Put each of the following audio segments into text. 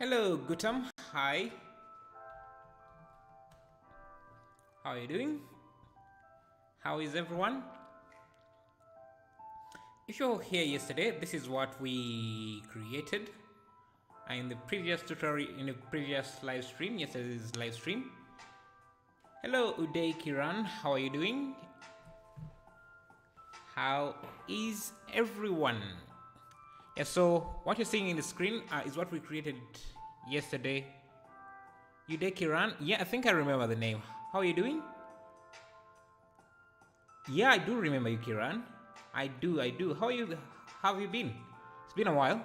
Hello, Gutam. Hi. How are you doing? How is everyone? If you were here yesterday, this is what we created in the previous tutorial, in the previous live stream, yesterday's live stream. Hello, Uday Kiran. How are you doing? How is everyone? Yeah, so what you're seeing in the screen is what we created yesterday. Uday Kiran. Yeah, I think I remember the name. How are you doing? Yeah, I do remember you, Kiran. I do. How are you? How have you been? It's been a while.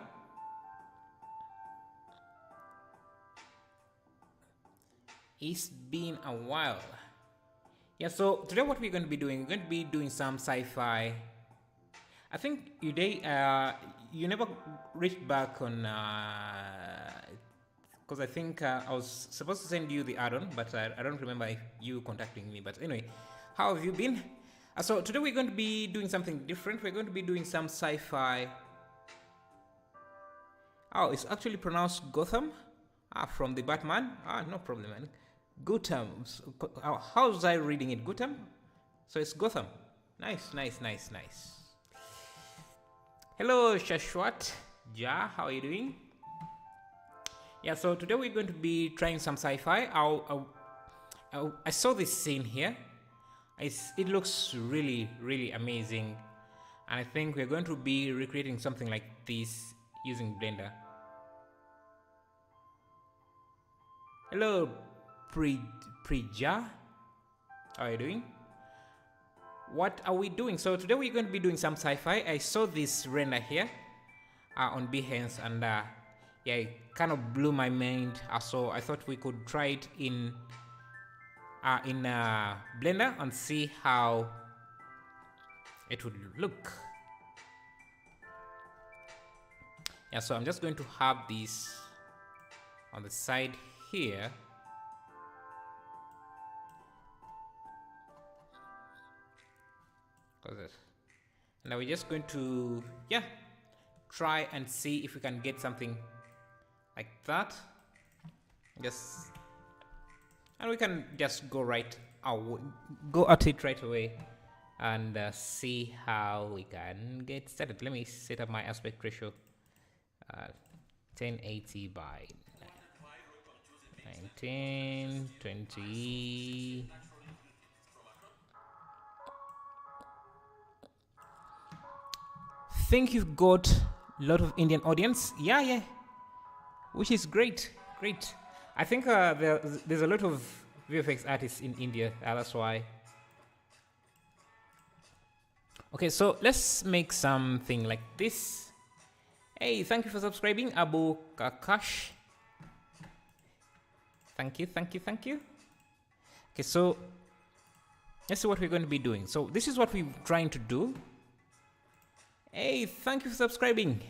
It's been a while. Yeah, so today what we're going to be doing, we're going to be doing some sci-fi. I think today you never reached back on, because I think I was supposed to send you the add-on, but I don't remember you contacting me. But anyway, how have you been? So today we're going to be doing something different. We're going to be doing some sci-fi. Oh, it's actually pronounced Gotham. From the Batman. No problem, man. Gotham. How's I reading it? Gotham? So it's Gotham. Nice. Hello, Shashwat. Ja, how are you doing? Yeah, so today we're going to be trying some sci-fi. I saw this scene here. It looks really amazing. And I think we're going to be recreating something like this using Blender. Hello, Prija. How are you doing? What are we doing? So today we're going to be doing some sci-fi. I saw this render here on Behance, and yeah, it kind of blew my mind. So I thought we could try it in Blender and see how it would look. Yeah, so I'm just going to have this on the side here. Now we're just going to try and see if we can get something like that. And we can just go at it right away and see how we can get started. Let me set up my aspect ratio 1080 by 1920. Think you've got a lot of Indian audience. Yeah, which is great. I think there's a lot of VFX artists in India. That's why. Okay, so let's make something like this. Hey, thank you for subscribing, Abu Kakash. Thank you. Okay, so let's see what we're going to be doing. So this is what we're trying to do. Hey, thank you for subscribing.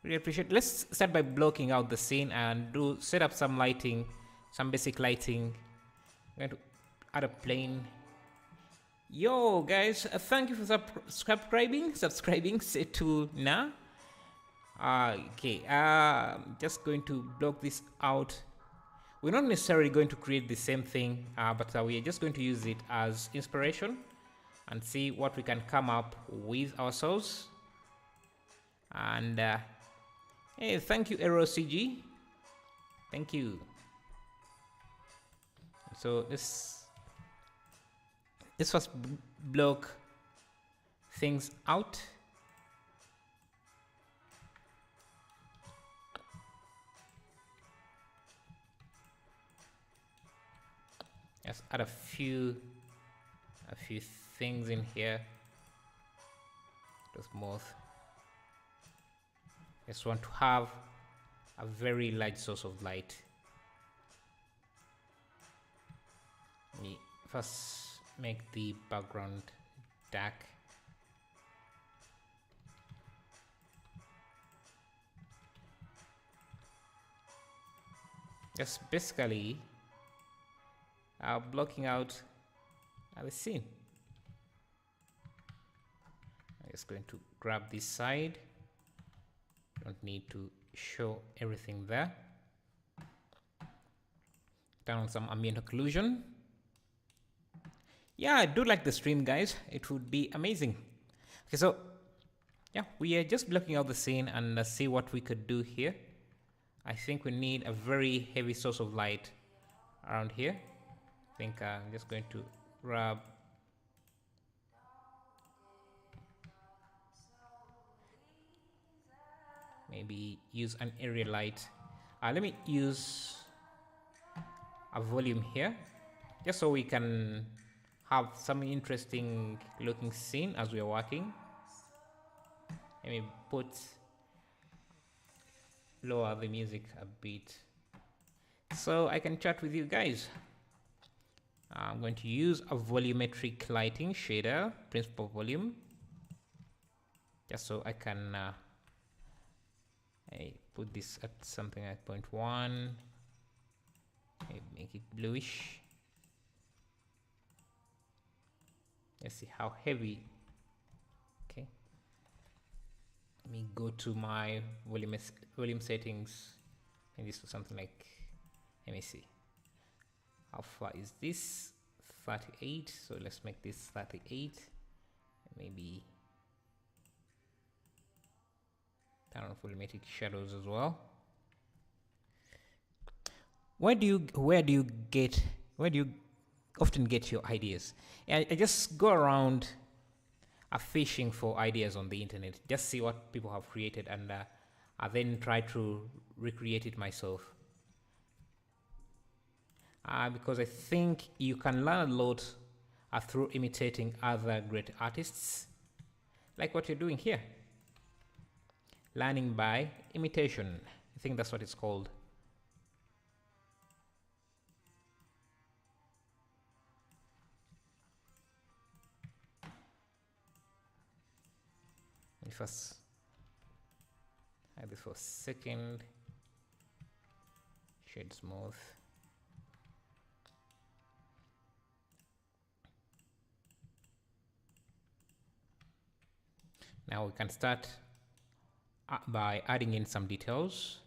Really appreciate it. Let's start by blocking out the scene and set up some lighting, some basic lighting. I'm going to add a plane. Yo, guys, thank you for subscribing. Say to na. Okay, just going to block this out. We're not necessarily going to create the same thing, but we are just going to use it as inspiration and see what we can come up with ourselves. And hey, thank you, AeroCG. Thank you. So let's first block things out. Let's add a few things in here. Just more. Just want to have a very large source of light. Let me first make the background dark. Just basically blocking out the scene. I'm just going to grab this side. Don't need to show everything there. Turn on some ambient occlusion. Yeah, I do like the stream, guys. It would be amazing. Okay, so yeah, we are just blocking out the scene and see what we could do here. I think we need a very heavy source of light around here. I think I'm just going to grab maybe use an area light. Let me use a volume here just so we can have some interesting looking scene as we are working. Let me lower the music a bit so I can chat with you guys. I'm going to use a volumetric lighting shader, principal volume, just so I can I put this at something like 0.1, make it bluish. Let's see how heavy. Okay, let me go to my volume settings, and this is something like, let me see, how far is this? 38. So let's make this 38. Maybe turn on volumetric shadows as well. Where do you often get your ideas? I just go around fishing for ideas on the internet, just see what people have created, and I then try to recreate it myself. Because I think you can learn a lot through imitating other great artists, like what you're doing here. Learning by imitation. I think that's what it's called. Let me first hide this for a second. Shade smooth. Now we can start by adding in some details,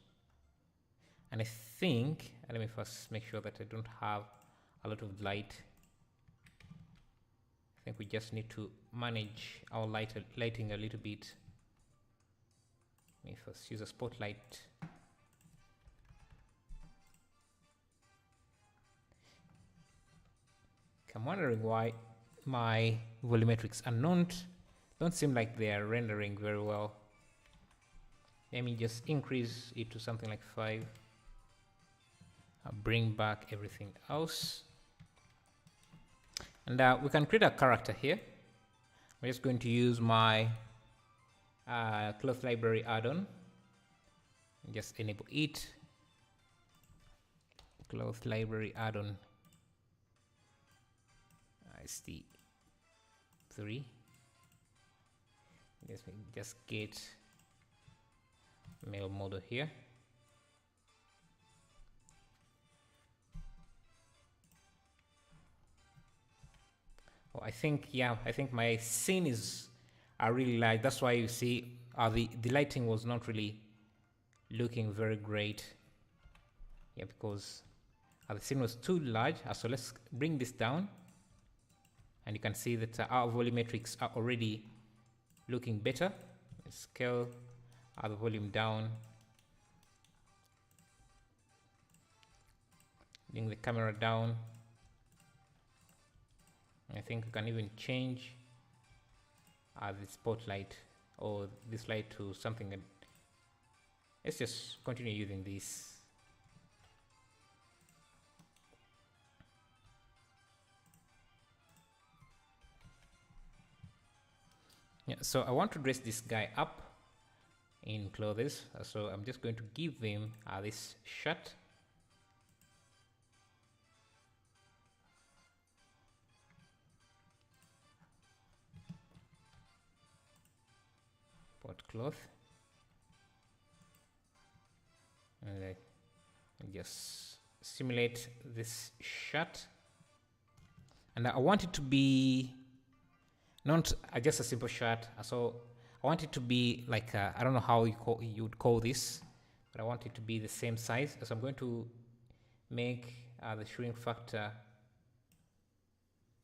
and I think let me first make sure that I don't have a lot of light. I think we just need to manage our lighting a little bit. Let me first use a spotlight. I'm wondering why my volumetrics are don't seem like they are rendering very well. Let me just increase it to something like 5. I'll bring back everything else. And we can create a character here. I'm just going to use my cloth library add-on. Just enable it. Cloth library add-on. It's the 3. Just get male model here. Oh, I think my scene is really light. That's why you see the lighting was not really looking very great. Yeah, because the scene was too large. So let's bring this down, and you can see that our volumetrics are already looking better. Let's scale the volume down. Bring the camera down. I think we can even change the spotlight or this light to something. Let's just continue using this. Yeah, so I want to dress this guy up in clothes, so I'm just going to give him this shirt. Pot cloth, and I just simulate this shirt, and I want it to be not just a simple shirt. So I want it to be like I don't know how you would call this, but I want it to be the same size. So I'm going to make the shrink factor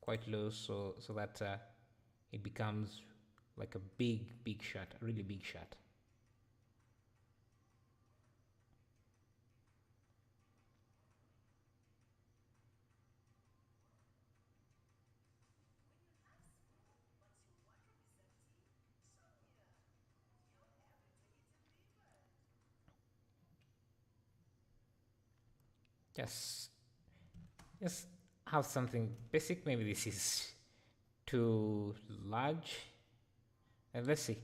quite low, so that it becomes like a big shot, a really big shot. Just have something basic. Maybe this is too large. And let's see.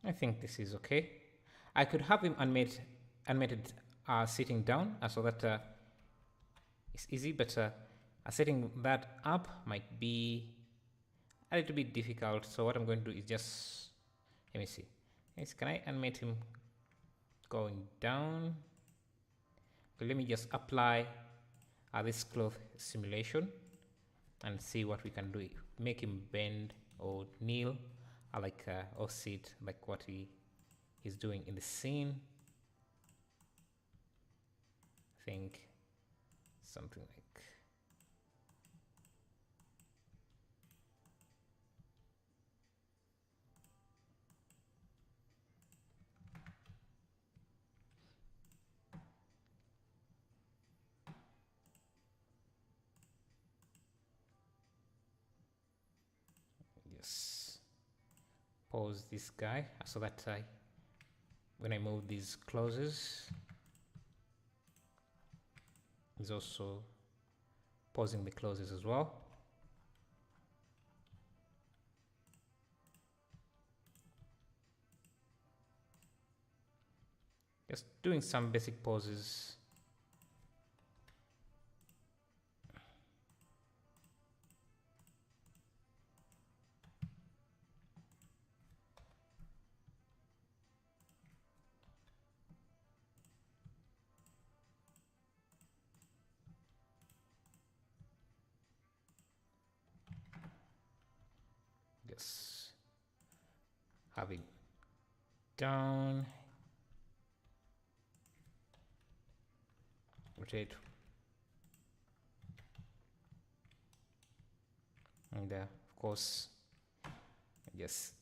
I think this is okay. I could have him animated sitting down so that it's easy, but setting that up might be a little bit difficult. So what I'm going to do is just, let me see. Yes, can I animate him going down? Okay, let me just apply this cloth simulation and see what we can do. Make him bend or kneel, or sit, like what he's doing in the scene. I think something like, yes, pause this guy so that when I move these clauses, he's also pausing the clauses as well. Just doing some basic pauses. Just have it down, rotate, and of course just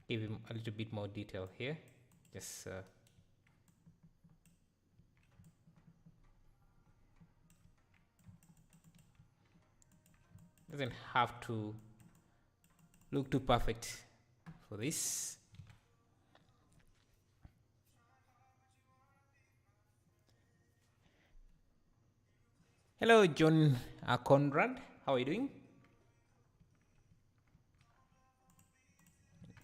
give him a little bit more detail here. Just doesn't have to look too perfect for this. Hello, John Conrad. How are you doing?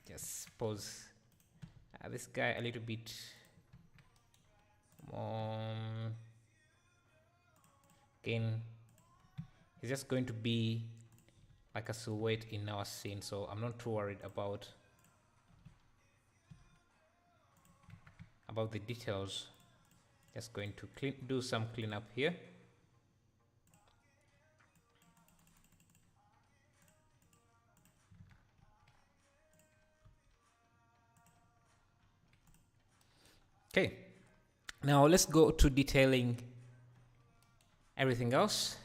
Just pause this guy a little bit more. Again, he's just going to be like a silhouette in our scene, so I'm not too worried about the details. Just going to do some cleanup here. Okay, now let's go to detailing everything else.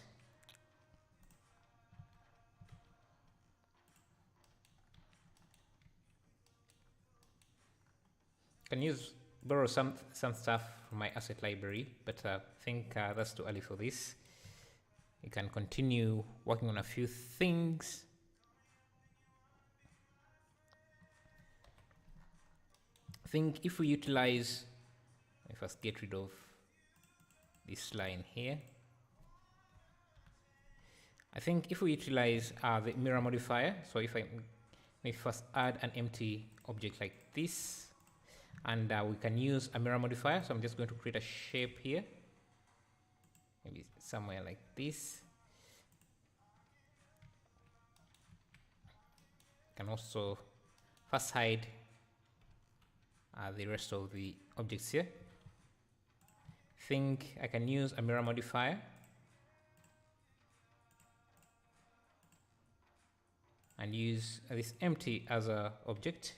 Can borrow some stuff from my asset library, but I think that's too early for this. You can continue working on a few things. I think if we utilize, let me first get rid of this line here. I think if we utilize the mirror modifier, so if I first add an empty object like this, and we can use a mirror modifier. So I'm just going to create a shape here, maybe somewhere like this. Can also first hide the rest of the objects here. think I can use a mirror modifier and use this empty as a object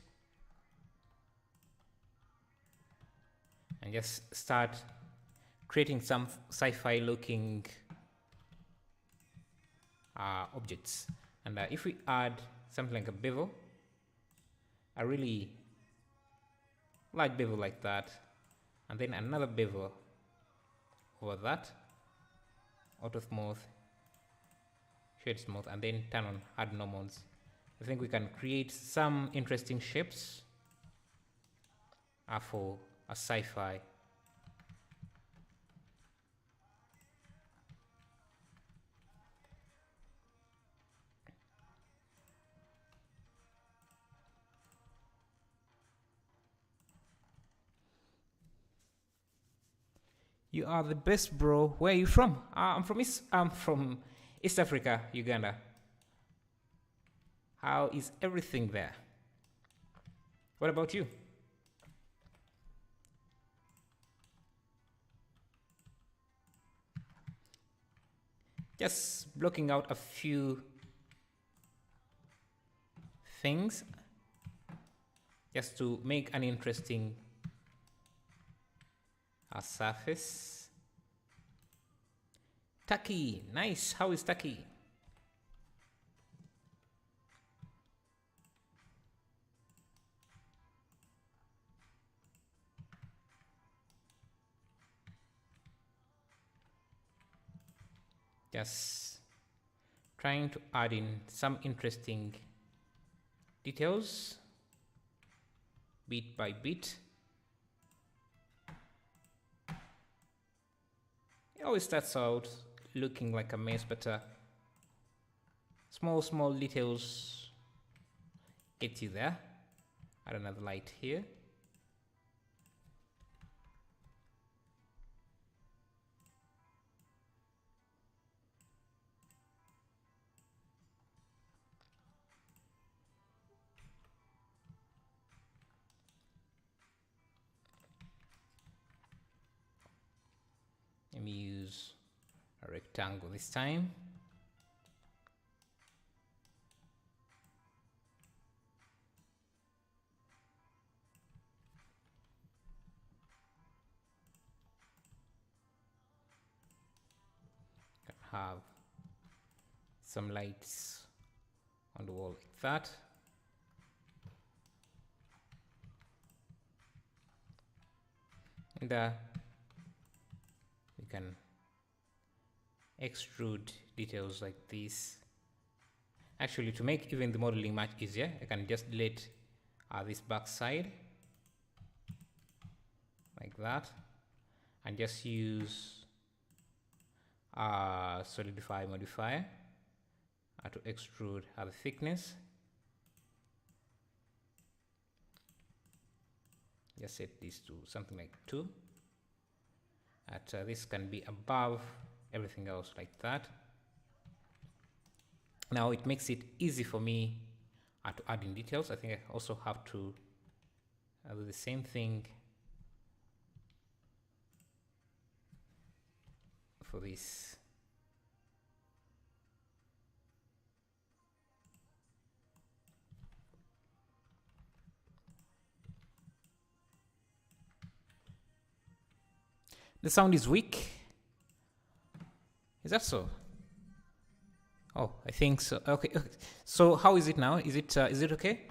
and just start creating some sci-fi looking objects. And if we add something like a bevel, a really large bevel like that, and then another bevel over that, auto smooth, shade smooth, and then turn on add normals, I think we can create some interesting shapes for a sci-fi. You are the best, bro. Where are you from? I'm from East Africa, Uganda. How is everything there? What about you? Just blocking out a few things just to make an interesting surface. Turkey, nice. How is Turkey? Just trying to add in some interesting details bit by bit. It always starts out looking like a mess, but small details get you there. Add another light here. Let me use a rectangle this time. Can have some lights on the wall like that. And we can extrude details like this. Actually, to make even the modeling much easier, I can just delete this back side like that and just use solidify modifier to extrude the thickness. Just set this to something like 2. This can be above everything else like that. Now it makes it easy for me to add in details. I think I also have to do the same thing for this. The sound is weak. Is that so? Oh, I think so. Okay. So how is it now? Is it okay?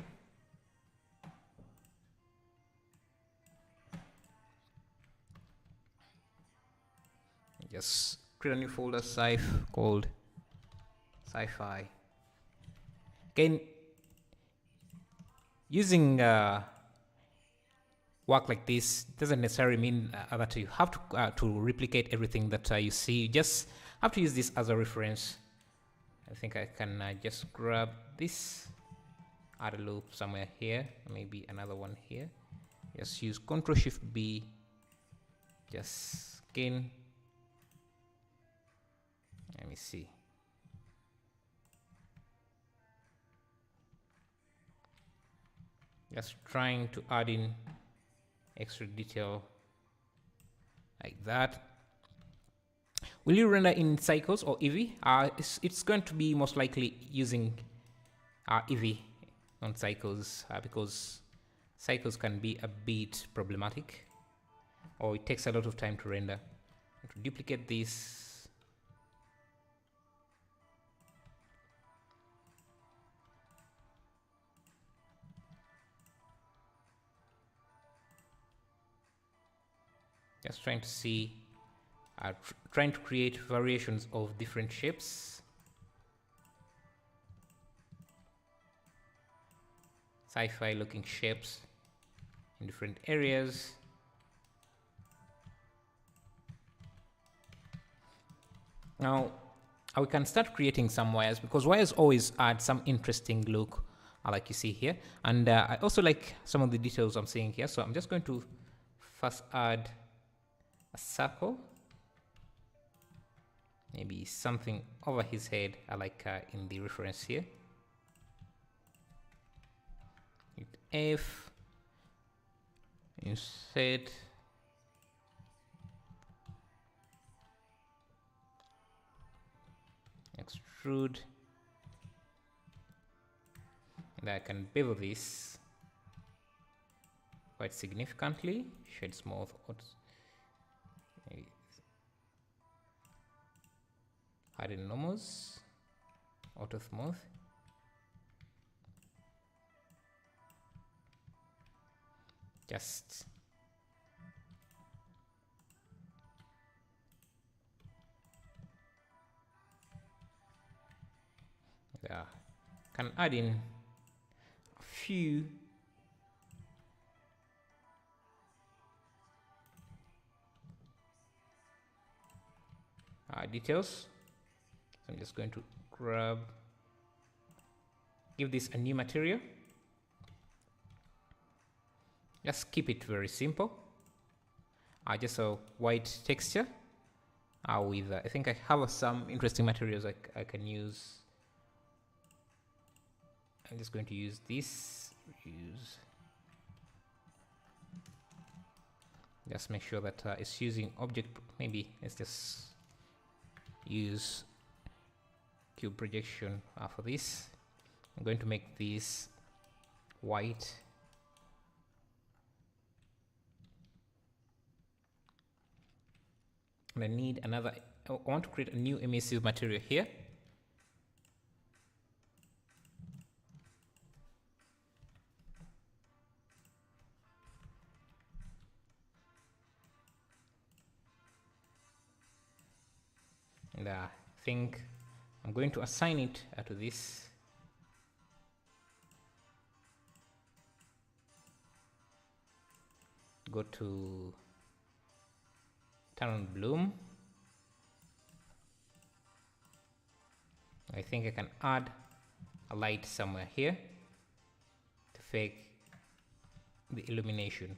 Just create a new folder called sci-fi. Again, using work like this doesn't necessarily mean that you have to replicate everything that you see. You just have to use this as a reference. I think I can just grab this, add a loop somewhere here, maybe another one here. Just use Ctrl+Shift+B, just skin. Let me see. Just trying to add in extra detail like that. Will you render in cycles or Eevee? It's going to be most likely using Eevee on cycles because cycles can be a bit problematic, or it takes a lot of time to render. To duplicate this, just trying to see, trying to create variations of different shapes. Sci-fi looking shapes in different areas. Now we can start creating some wires, because wires always add some interesting look, like you see here. And I also like some of the details I'm seeing here. So I'm just going to first add a circle, maybe something over his head, like in the reference here. Hit F, insert, extrude, and I can bevel this quite significantly. Shade smooth, harden normals, auto smooth. Just can add in a few details. So I'm just going to give this a new material. Just keep it very simple. Just a white texture with I think I have some interesting materials I can use. I'm just going to use this. Just make sure that it's using object. Maybe let's just use cube projection for this. I'm going to make this white. And I need another. I want to create a new emissive material here. And I think I'm going to assign it to this. Go to turn on bloom. I think I can add a light somewhere here to fake the illumination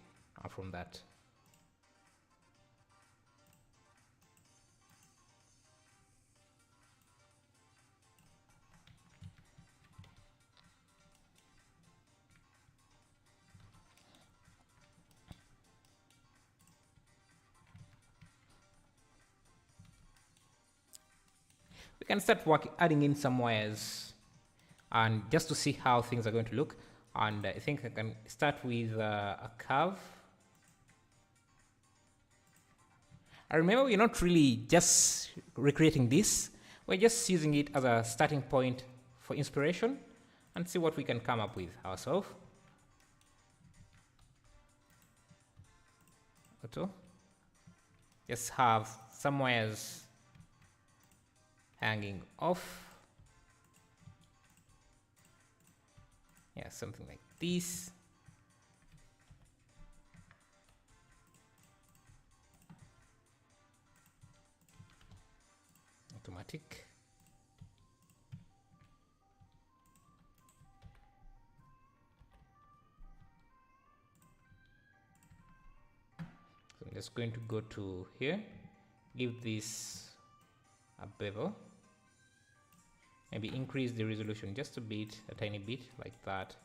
from that. We can start adding in some wires, and just to see how things are going to look. And I think I can start with a curve. I remember we're not really just recreating this. We're just using it as a starting point for inspiration and see what we can come up with ourselves. Auto. Just have some wires hanging off. Yeah, something like this. Automatic. So I'm just going to go to here, give this a bevel. Maybe increase the resolution just a bit, a tiny bit, like that.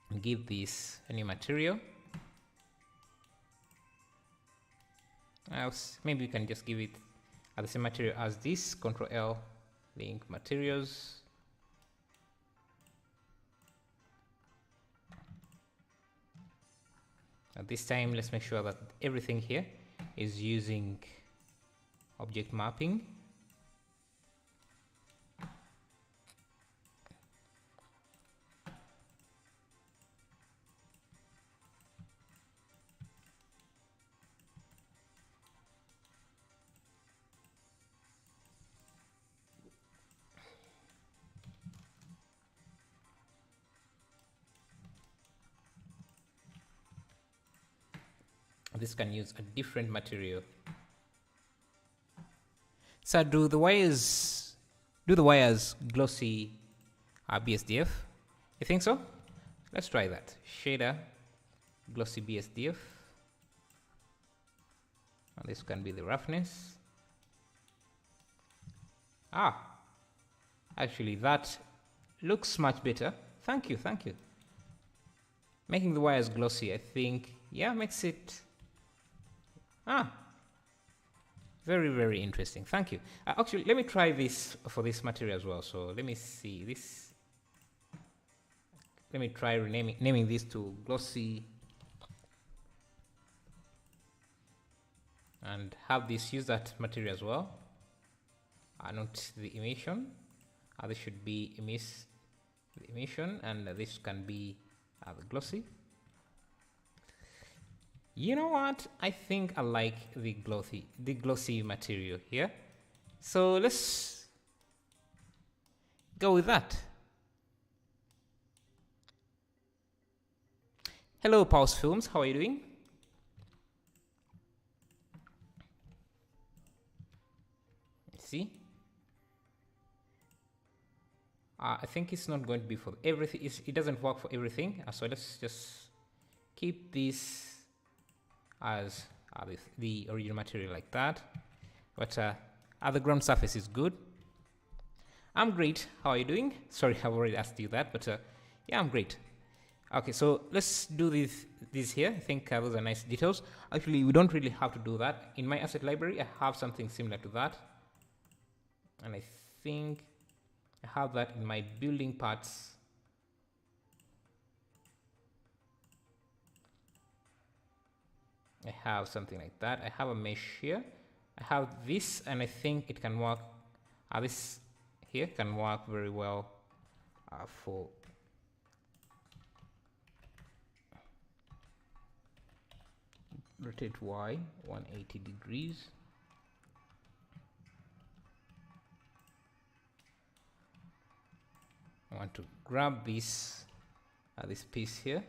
And give this a new material. Maybe we can just give it the same material as this. Control L, link materials. At this time, let's make sure that everything here is using object mapping. This can use a different material. So do the wires glossy BSDF? You think so? Let's try that. Shader, glossy BSDF. And this can be the roughness. Actually that looks much better. Thank you. Making the wires glossy, I think, yeah, makes it very, very interesting. Thank you. Actually, let me try this for this material as well. So let me see this. Let me try naming this to glossy, and have this use that material as well. Not the emission. This should be the emission, and this can be the glossy. You know what? I think I like the glossy material here. So let's go with that. Hello, Pulse Films. How are you doing? Let's see. I think it's not going to be for everything. It doesn't work for everything. So let's just keep this as the original material like that. But the ground surface is good. I'm great. How are you doing? Sorry, I've already asked you that, but yeah, I'm great. Okay, so let's do this here. I think those are nice details. Actually, we don't really have to do that. In my asset library, I have something similar to that. And I think I have that in my building parts. I have something like that. I have a mesh here. I have this, and I think it can work. This here can work very well for rotate Y 180 degrees. I want to grab this piece here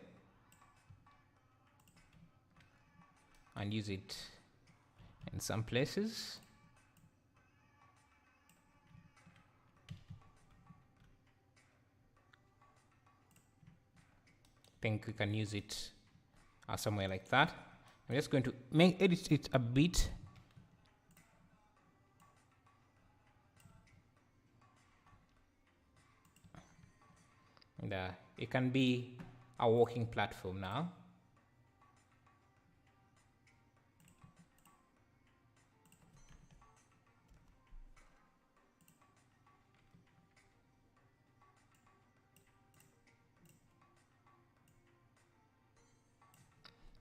and use it in some places. I think we can use it somewhere like that. I'm just going to edit it a bit. And it can be a walking platform now.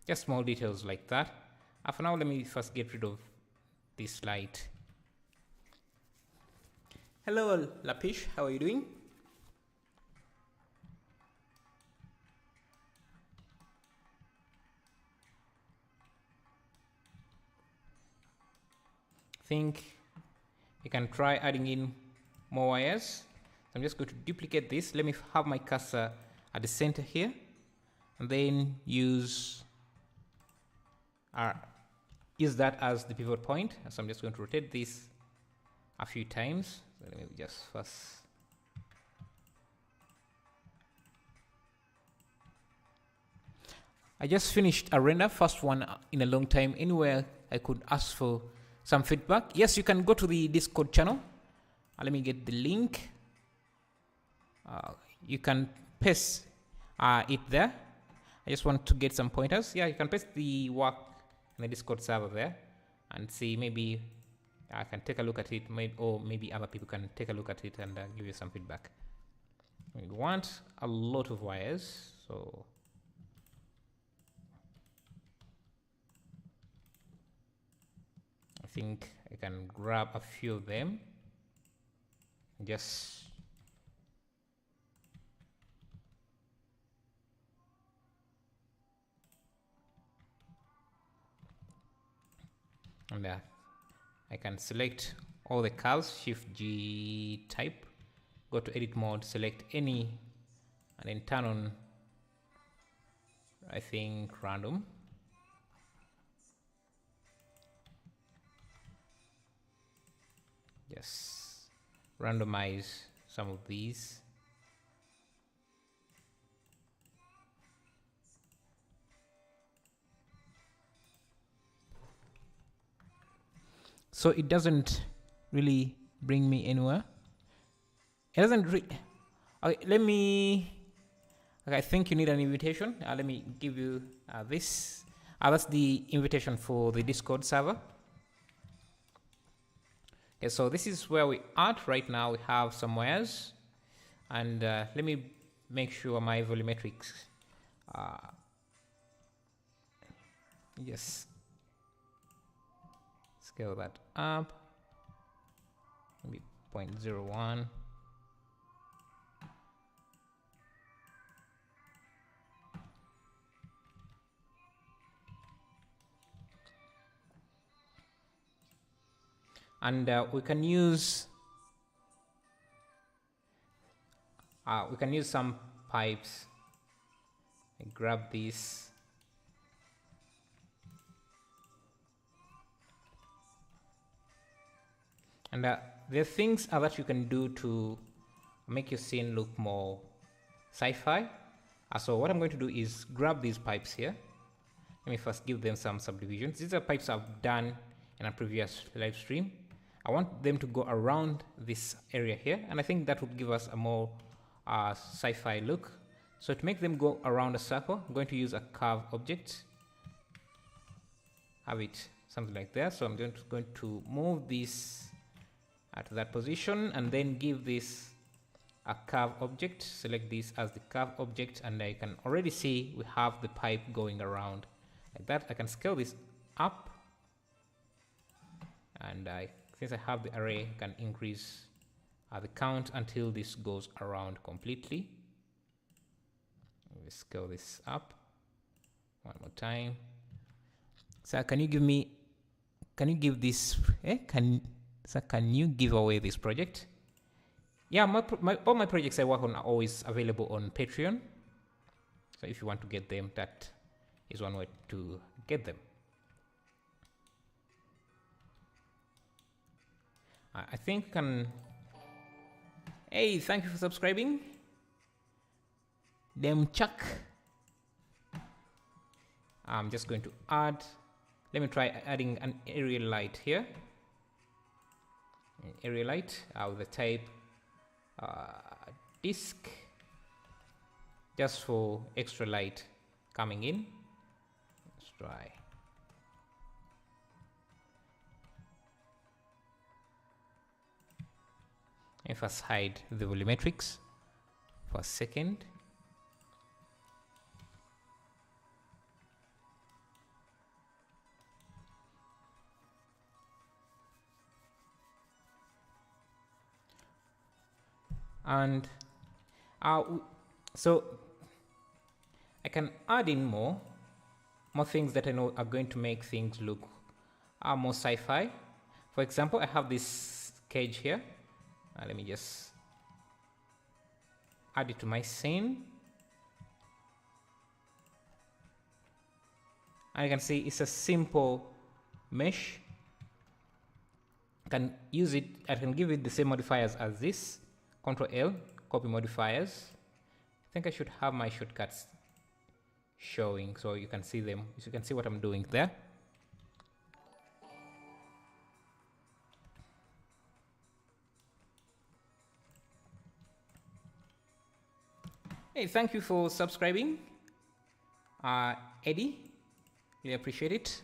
Just small details like that. For now, let me first get rid of this light. Hello, Lapish. How are you doing? Think you can try adding in more wires. So I'm just going to duplicate this. Let me have my cursor at the center here, and then use that as the pivot point. So I'm just going to rotate this a few times. So let me just first I just finished a render, first one in a long time. Anywhere I could ask for some feedback. Yes, you can go to the Discord channel. Let me get the link. You can paste it there. I just want to get some pointers. Yeah, you can paste the work in the Discord server there. and see, maybe I can take a look at it, or maybe other people can take a look at it and give you some feedback. We want a lot of wires, so I think I can grab a few of them. Just and I can select all the curves, Shift G type, go to edit mode, select any, and then turn on, I think, random. Just randomize some of these. So it doesn't really bring me anywhere. It doesn't okay, let me, okay, I think you need an invitation. Let me give you this. That's the invitation for the Discord server. Okay, so this is where we are right now. We have some wires, and let me make sure my volumetrics, yes, scale that up, maybe 0.01. And we can use some pipes. I grab this, and there are things that you can do to make your scene look more sci-fi. So what I'm going to do is grab these pipes here. Let me first give them some subdivisions. These are pipes I've done in a previous live stream. I want them to go around this area here, and I think that would give us a more sci-fi look. So to make them go around a circle, I'm going to use a curve object, have it something like that. So I'm going to move this to that position, and then give this a curve object, select this as the curve object, and I can already see we have the pipe going around like that. I can scale this up, and since I have the array, I can increase the count until this goes around completely. Let me scale this up one more time. So can you give this, can you give away this project? Yeah, all my projects I work on are always available on Patreon. So if you want to get them, that is one way to get them. I think hey, thank you for subscribing. Chuck. I'm just going to add, let me try adding an area light here. An area light with the type disk, just for extra light coming in. Let's try. Let me first hide the volumetrics for a second. And so I can add in more things that I know are going to make things look more sci-fi. For example, I have this cage here. Let me just add it to my scene. And you can see it's a simple mesh. I can use it, I can give it the same modifiers as this. Ctrl L, copy modifiers. I think I should have my shortcuts showing so you can see them. So you can see what I'm doing there. Hey, thank you for subscribing, Eddie. Really appreciate it.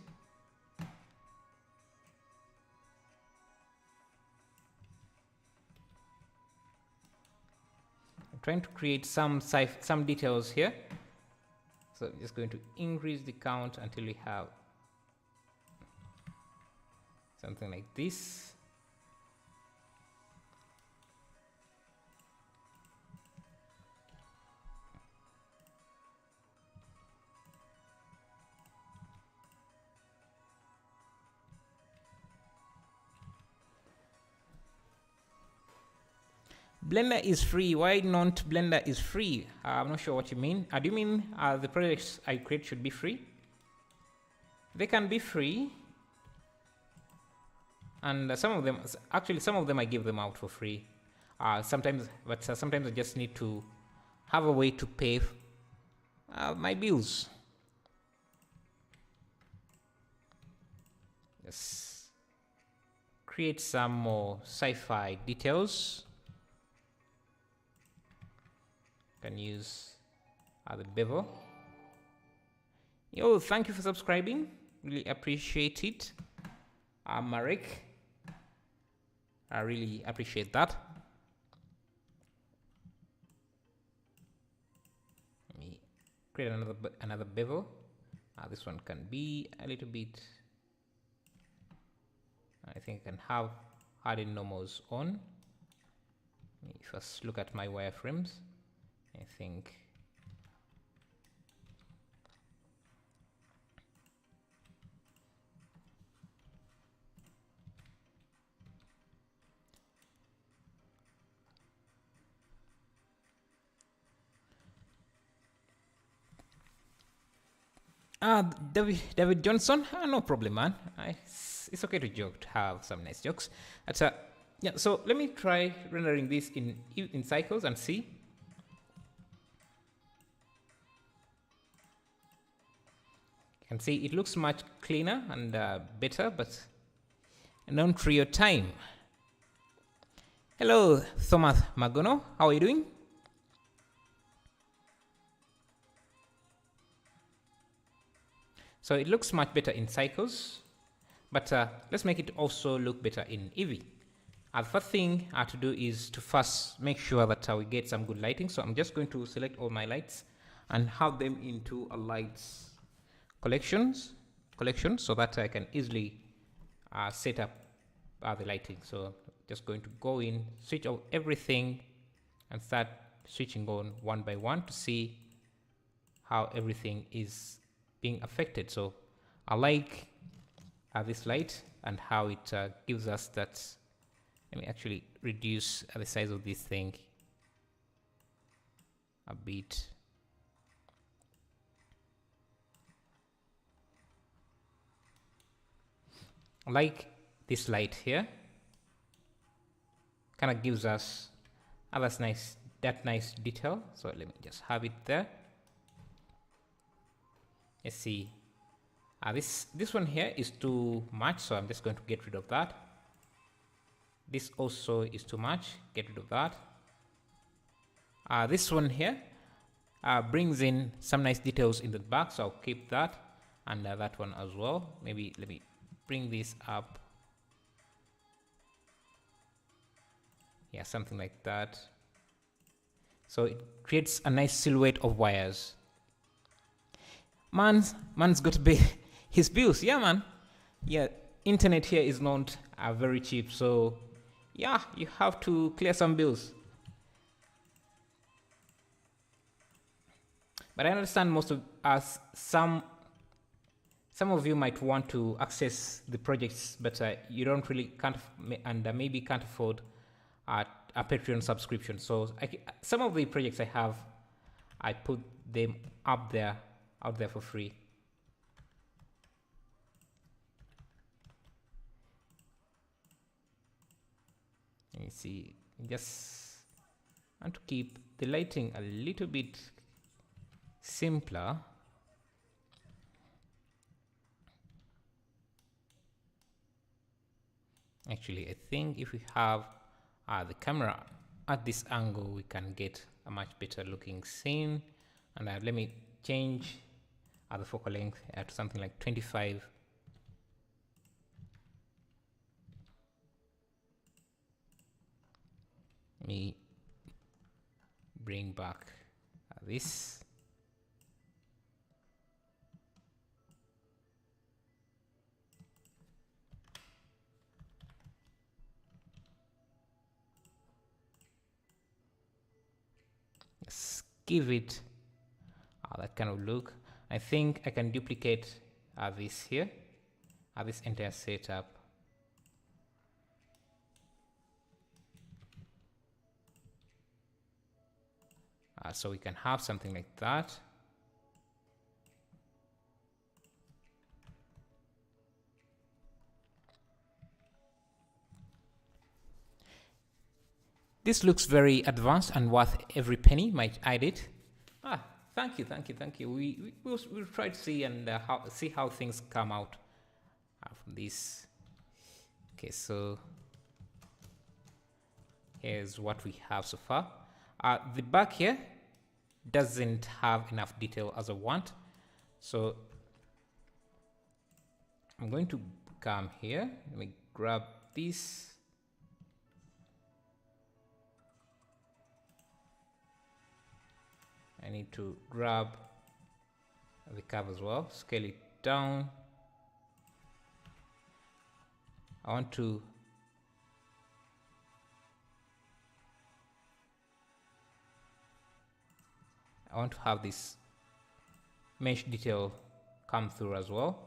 trying to create some details here. So I'm just going to increase the count until we have something like this. Blender is free. Why not Blender is free? I'm not sure what you mean. Do you mean the projects I create should be free? They can be free. And some of them, actually some of them I give them out for free. Sometimes I just need to have a way to pay my bills. Let's create some more sci-fi details. Can use the bevel. Yo, thank you for subscribing. Really appreciate it. Marek, I really appreciate that. Let me create another bevel. This one can be a little bit. I think I can have hardened normals on. Let me first look at my wireframes. I think David Johnson, no problem, man. It's okay to joke, to have some nice jokes. Yeah, so let me try rendering this in cycles and see. You can see it looks much cleaner and better, but don't for your time. Hello, Thomas Magono. How are you doing? So it looks much better in cycles, but let's make it also look better in Eevee. The first thing to do is to first make sure that we get some good lighting. So I'm just going to select all my lights and have them into a lights collection so that I can easily set up the lighting. So just going to go in, switch off everything and start switching on one by one to see how everything is being affected. So I like this light and how it gives us that. Let me actually reduce the size of this thing a bit. I like this light here. Kind of gives us that nice detail. So let me just have it there. Let's see. This one here is too much, so I'm just going to get rid of that. This also is too much. Get rid of that. This one here brings in some nice details in the back, so I'll keep that, and that one as well. Maybe let me bring this up. Yeah, something like that. So it creates a nice silhouette of wires. Man's got to pay his bills. Yeah, man. Yeah, internet here is not very cheap, so yeah, you have to clear some bills. But I understand most of us, some of you might want to access the projects, but you don't really maybe can't afford a Patreon subscription. So some of the projects I have, I put them out there for free. Let me see. Just want to keep the lighting a little bit simpler. Actually, I think if we have the camera at this angle, we can get a much better looking scene. And let me change the focal length to something like 25. Let me bring back this. Let's give it that kind of look. I think I can duplicate this here, this entire setup. So we can have something like that. This looks very advanced and worth every penny, might add it. Thank you. We'll try to see and see how things come out from this. Okay, so here's what we have so far. The back here doesn't have enough detail as I want, so I'm going to come here. Let me grab this. I need to grab the curve as well, scale it down. I want to have this mesh detail come through as well.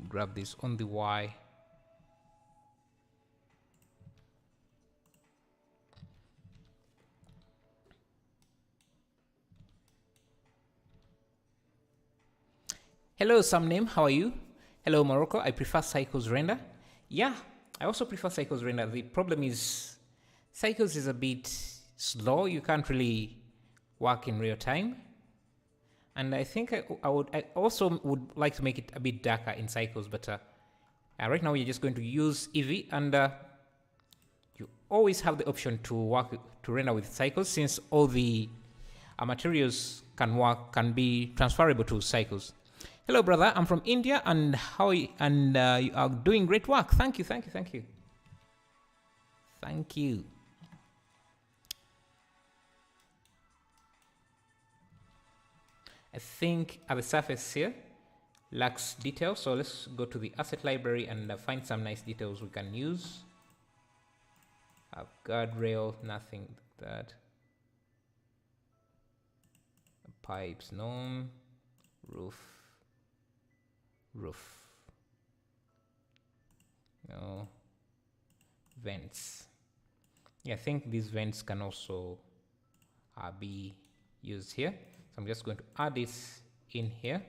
Grab this on the Y. Hello, some name, how are you? Hello, Morocco, I prefer Cycles render. Yeah, I also prefer Cycles render. The problem is Cycles is a bit slow. You can't really work in real time. And I think I also would like to make it a bit darker in Cycles, but right now we're just going to use Eevee, and you always have the option to render with Cycles, since all the materials can be transferable to Cycles. Hello, brother. I'm from India, and you are doing great work. Thank you. Thank you. I think the surface here lacks detail, so let's go to the asset library and find some nice details we can use. Guardrail, nothing like that. Pipes, no. Roof, no. Vents. Yeah, I think these vents can also be used here. So I'm just going to add this in here.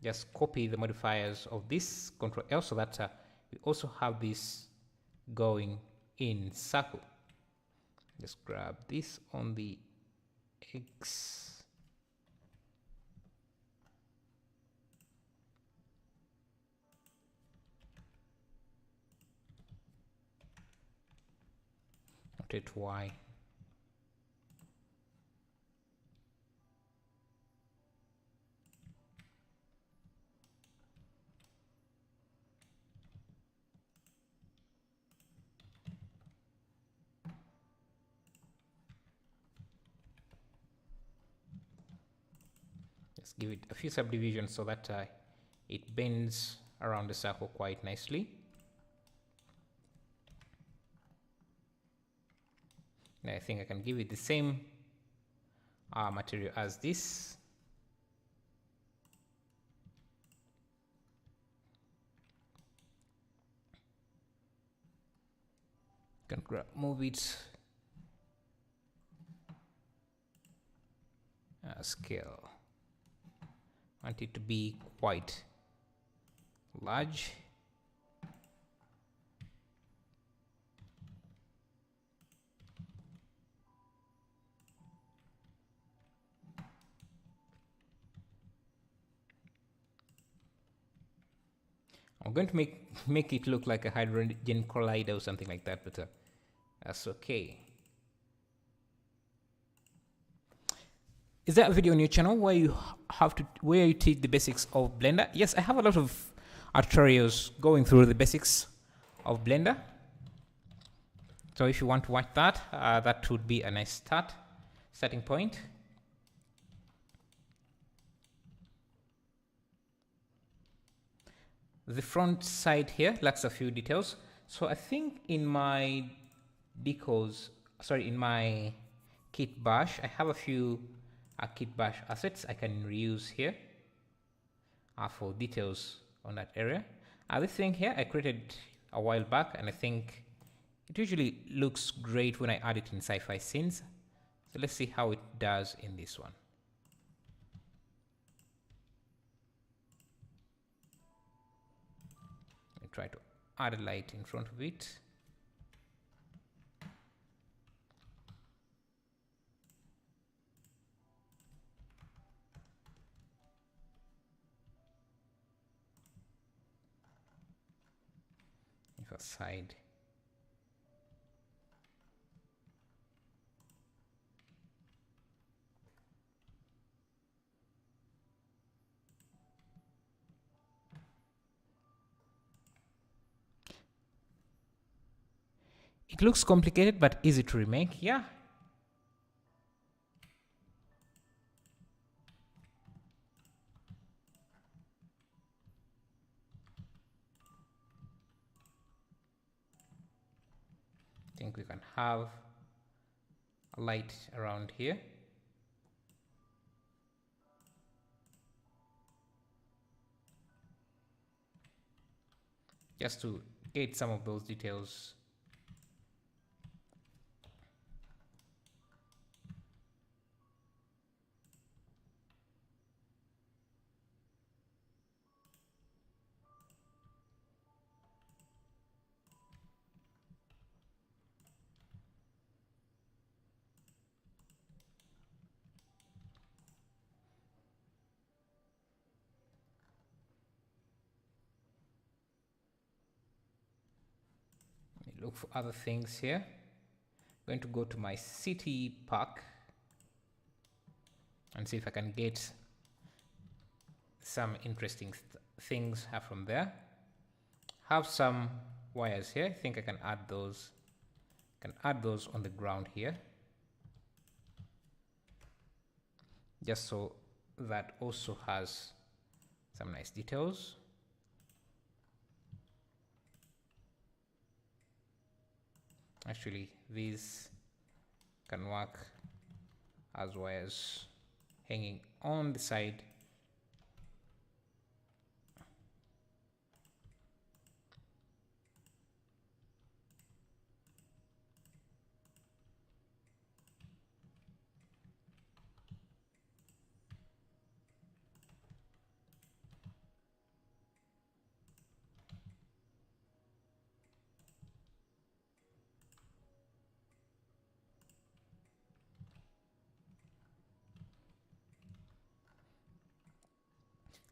Just copy the modifiers of this, Control L, so that we also have this going in circle. Just grab this on the X. Rotate Y. Just give it a few subdivisions so that it bends around the circle quite nicely. I think I can give it the same material as this. Can move it, scale. I want it to be quite large. I'm going to make it look like a hydrogen collider or something like that, but that's okay. Is there a video on your channel where you teach the basics of Blender? Yes, I have a lot of tutorials going through the basics of Blender. So if you want to watch that, that would be a nice starting point. The front side here lacks a few details. So I think in my in my kit bash, I have a few kit bash assets I can reuse here for details on that area. This thing here I created a while back, and I think it usually looks great when I add it in sci-fi scenes. So let's see how it does in this one. Let me try to add a light in front of it. Side. It looks complicated but easy to remake. Yeah. I think we can have a light around here. Just to get some of those details. Look for other things here. I'm going to go to my city park and see if I can get some interesting things from there. Have some wires here. I think I can add those. On the ground here, just so that also has some nice details. Actually, these can work as wires hanging on the side.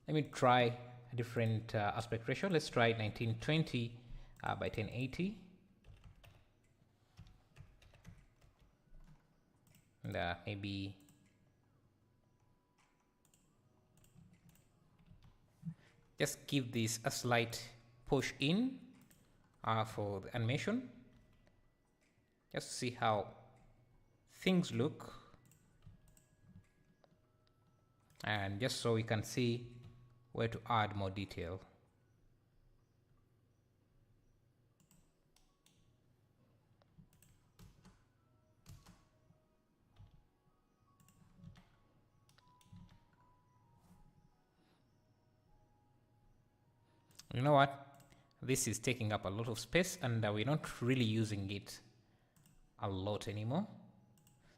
Let me try a different aspect ratio. Let's try 1920 by 1080. And maybe just give this a slight push in for the animation. Just see how things look. And just so we can see where to add more detail. You know what? This is taking up a lot of space, and we're not really using it a lot anymore.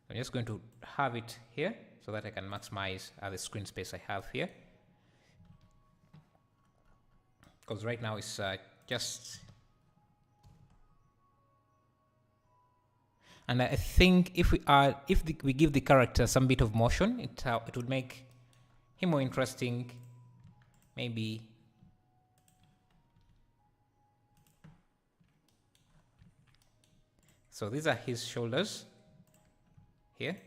I'm just going to have it here so that I can maximize the screen space I have here. Because right now it's just, and I think if we give the character some bit of motion, it would make him more interesting. Maybe so. These are his shoulders here.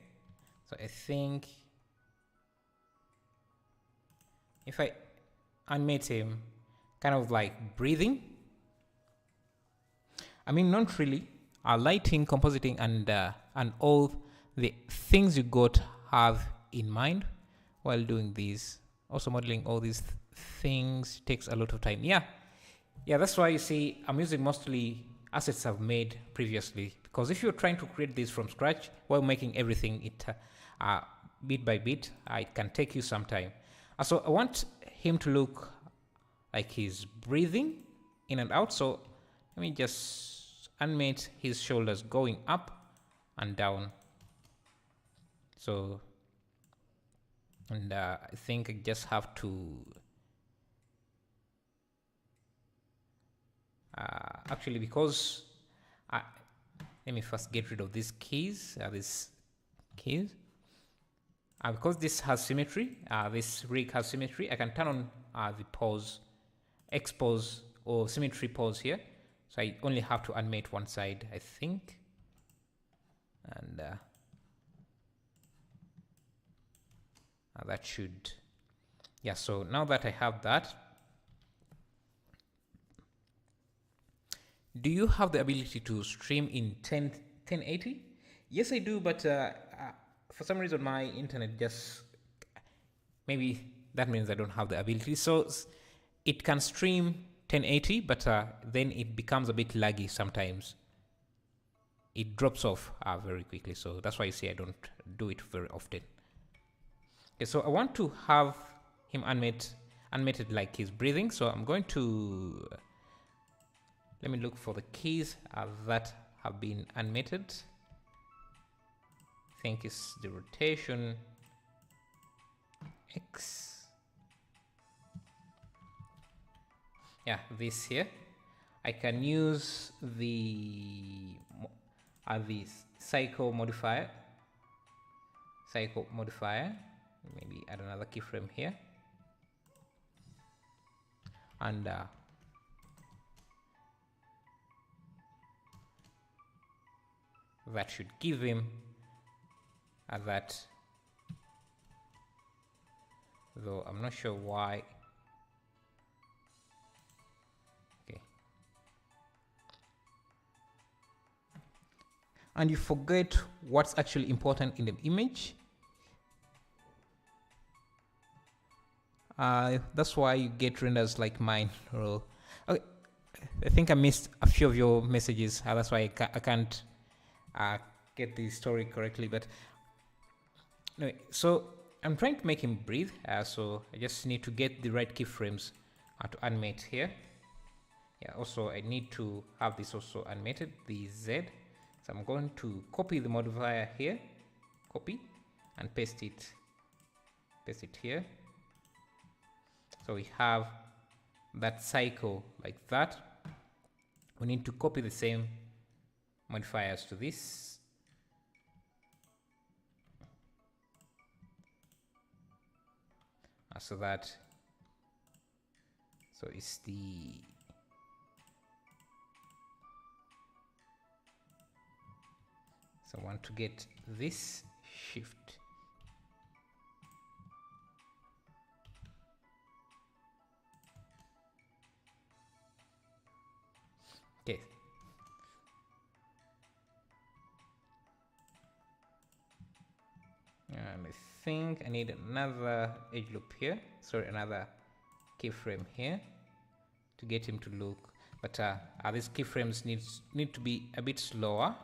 So I think if I animate him kind of like breathing. I mean, not really. Lighting, compositing, and all the things you got have in mind while doing these. Also, modeling all these things takes a lot of time. Yeah, that's why you see I'm using mostly assets I've made previously, because if you're trying to create this from scratch while making everything bit by bit, it can take you some time. So I want him to look like he's breathing in and out. So let me just animate his shoulders going up and down. So, and I think I just have to actually, because let me first get rid of these keys. Because this has symmetry, this rig has symmetry, I can turn on the pause, expose, or symmetry pause here. So I only have to animate one side, I think. And that should, yeah, so now that I have that, do you have the ability to stream in 1080? Yes, I do, but for some reason my internet just, maybe that means I don't have the ability. So it can stream 1080, but then it becomes a bit laggy sometimes. It drops off very quickly, so that's why you see I don't do it very often. Okay, so I want to have him animated like he's breathing, so I'm going to let me look for the keys that have been animated. I think it's the rotation X. Yeah, this here. I can use the cycle modifier. Maybe add another keyframe here, and that should give him that. Though I'm not sure why. And you forget what's actually important in the image. That's why you get renders like mine. Okay, I think I missed a few of your messages. That's why I can't get the story correctly. But anyway, so I'm trying to make him breathe. So I just need to get the right keyframes to animate here. Yeah. Also, I need to have this also animated, the Z. So I'm going to copy the modifier here, copy, and paste it here. So we have that cycle like that. We need to copy the same modifiers to this. So it's the I want to get this shift. Okay. And I think I need another edge loop here. Sorry, another keyframe here to get him to look. But these keyframes need to be a bit slower.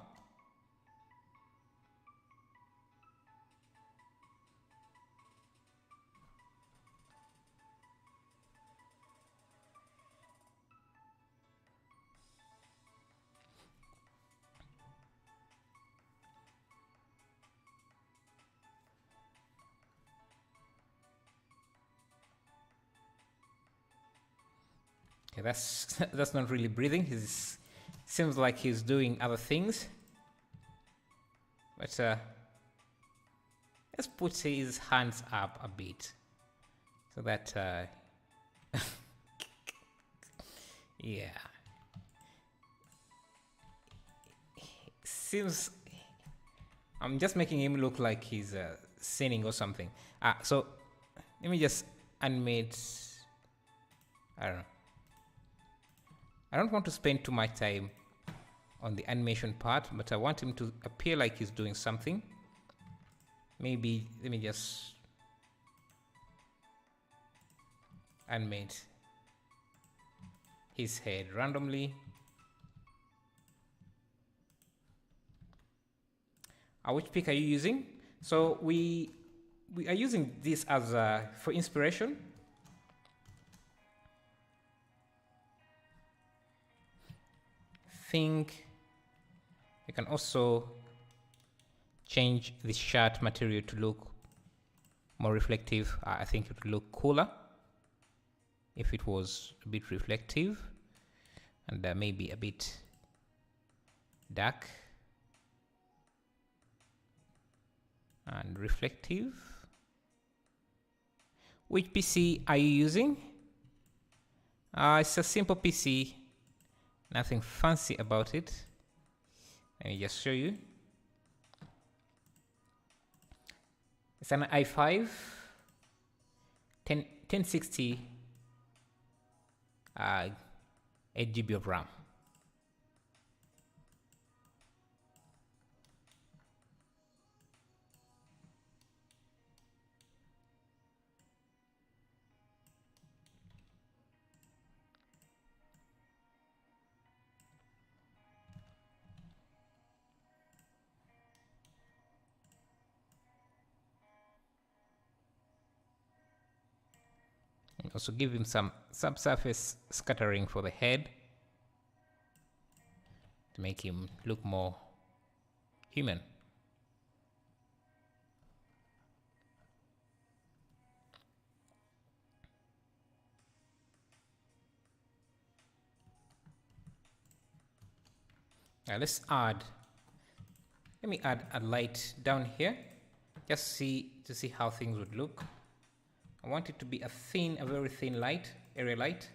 Okay, that's not really breathing. Seems like he's doing other things. But let's put his hands up a bit so that yeah. Seems I'm just making him look like he's sinning or something. So let me just animate. I don't know. I don't want to spend too much time on the animation part, but I want him to appear like he's doing something. Maybe let me just animate his head randomly. Which pick are you using? So we are using this as for inspiration. Think you can also change the shirt material to look more reflective. I think it would look cooler if it was a bit reflective and maybe a bit dark and reflective. Which PC are you using? It's a simple PC, nothing fancy about it. Let me just show you. It's an i5 1060 8 GB of RAM. Also give him some subsurface scattering for the head to make him look more human. Now let me add a light down here, just to see how things would look. I want it to be a very thin light, area light.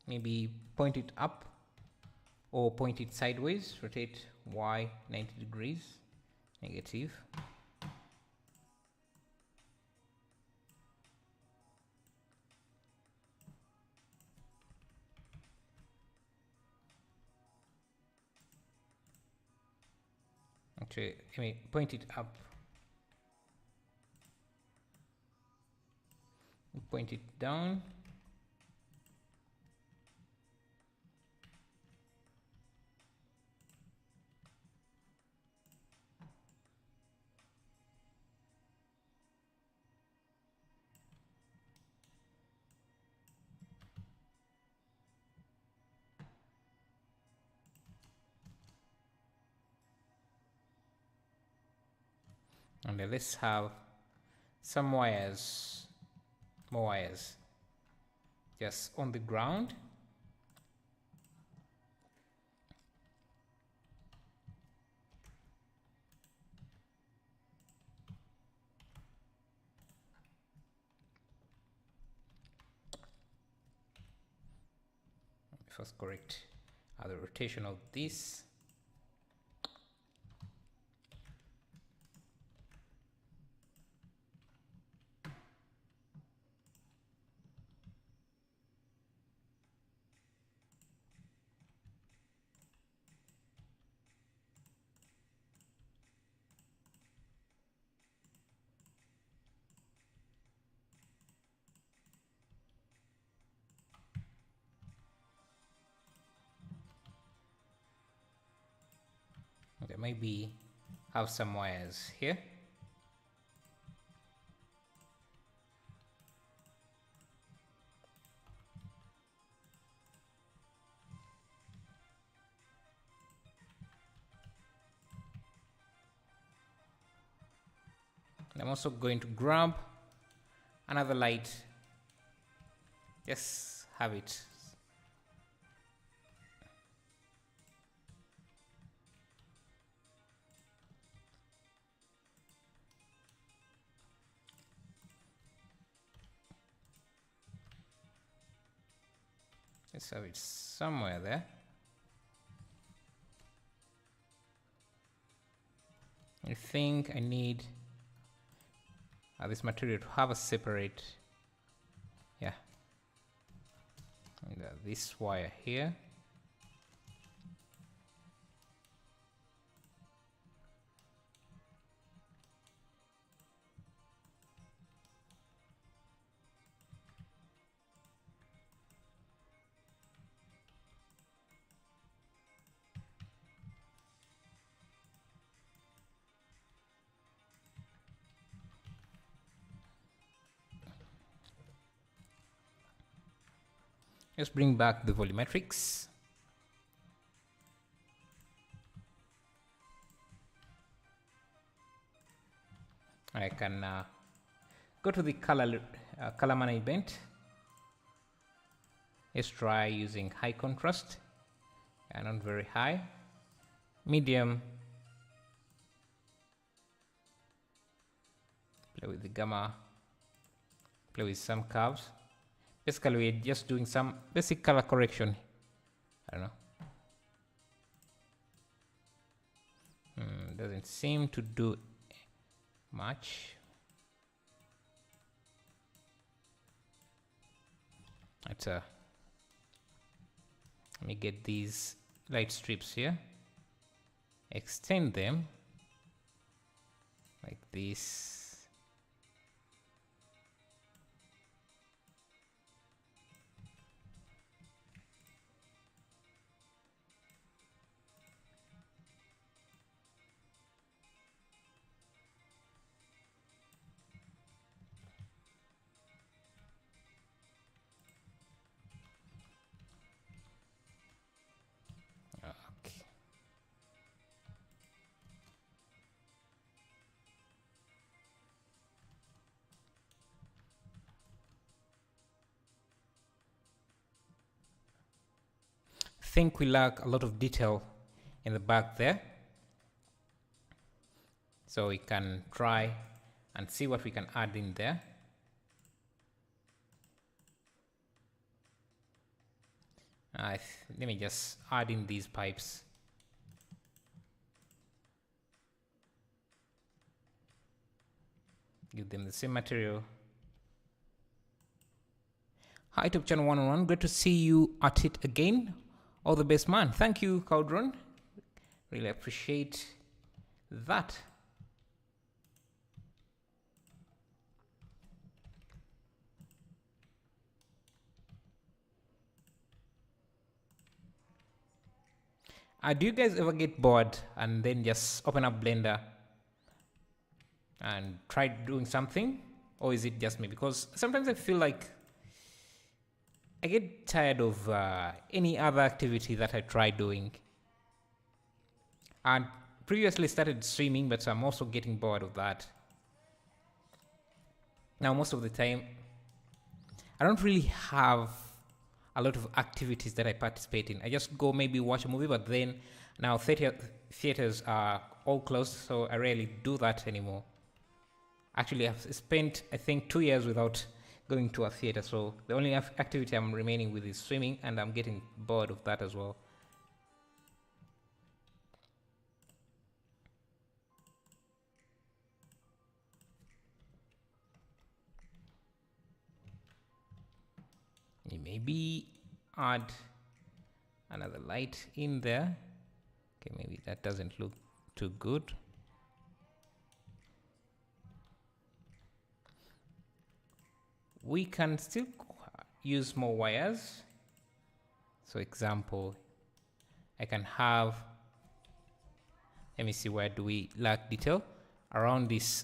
Maybe point it up or point it sideways, rotate Y 90 degrees, negative. Actually, let me point it up. Point it down. And then let's have some wires, more wires, just on the ground. First correct the rotation of this. Okay, maybe have some wires here. I'm also going to grab another light, just have it somewhere there. I think I need this material to have a separate, yeah, this wire here. Just bring back the volumetrics. I can go to the color management. Let's try using high contrast and not very high, medium. Play with the gamma, play with some curves. Basically, we're just doing some basic color correction. I don't know. Doesn't seem to do much. Let's let me get these light strips here, extend them like this. Think we lack a lot of detail in the back there, so we can try and see what we can add in there. Let me just add in these pipes. Give them the same material. Hi YouTube channel 101, great to see you at it again. All the best, man. Thank you, Cauldron. Really appreciate that. Do you guys ever get bored and then just open up Blender and try doing something? Or is it just me? Because sometimes I feel like I get tired of any other activity that I try doing. And previously started streaming, but I'm also getting bored of that. Now, most of the time, I don't really have a lot of activities that I participate in. I just go maybe watch a movie, but then now theaters are all closed, so I rarely do that anymore. Actually, I've spent, I think, 2 years without going to a theater, so the only activity I'm remaining with is swimming, and I'm getting bored of that as well. You maybe add another light in there. Okay, maybe that doesn't look too good. We can still use more wires. So example, I can have, let me see, where do we lack detail? Around this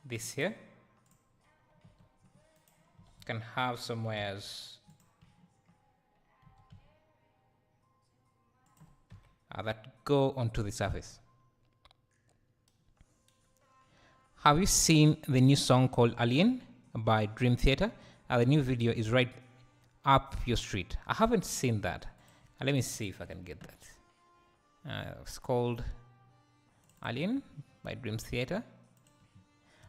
here. Can have some wires that go onto the surface. Have you seen the new song called Alien by Dream Theater? The new video is right up your street. I haven't seen that. Let me see if I can get that. It's called Alien by Dream Theater.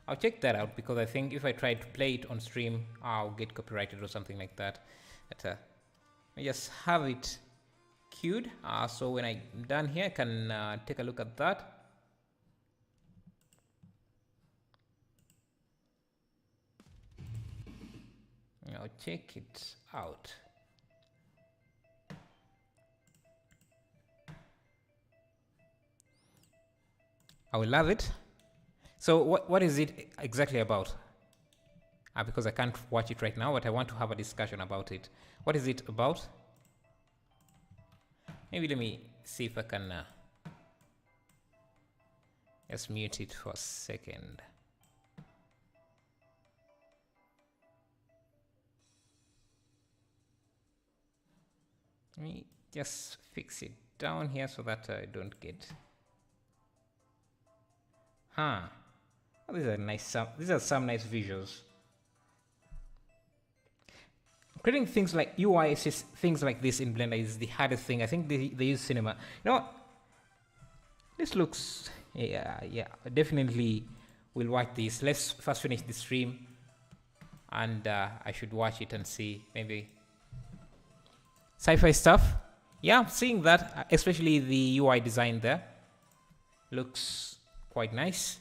I'll check that out, because I think if I try to play it on stream, I'll get copyrighted or something like that. But I just have it queued. So when I'm done here, I can take a look at that. I'll check it out. I will love it. So what is it exactly about? Because I can't watch it right now, but I want to have a discussion about it. What is it about? Maybe let me see if I can just mute it for a second. Let me just fix it down here so that I don't get... Oh, these are nice. These are some nice visuals. Creating things like UI, things like this in Blender is the hardest thing. I think they use cinema. You know what? This looks... Yeah, definitely will watch this. Let's first finish the stream. And I should watch it and see maybe... Sci-fi stuff. Yeah, seeing that, especially the UI design there. Looks quite nice.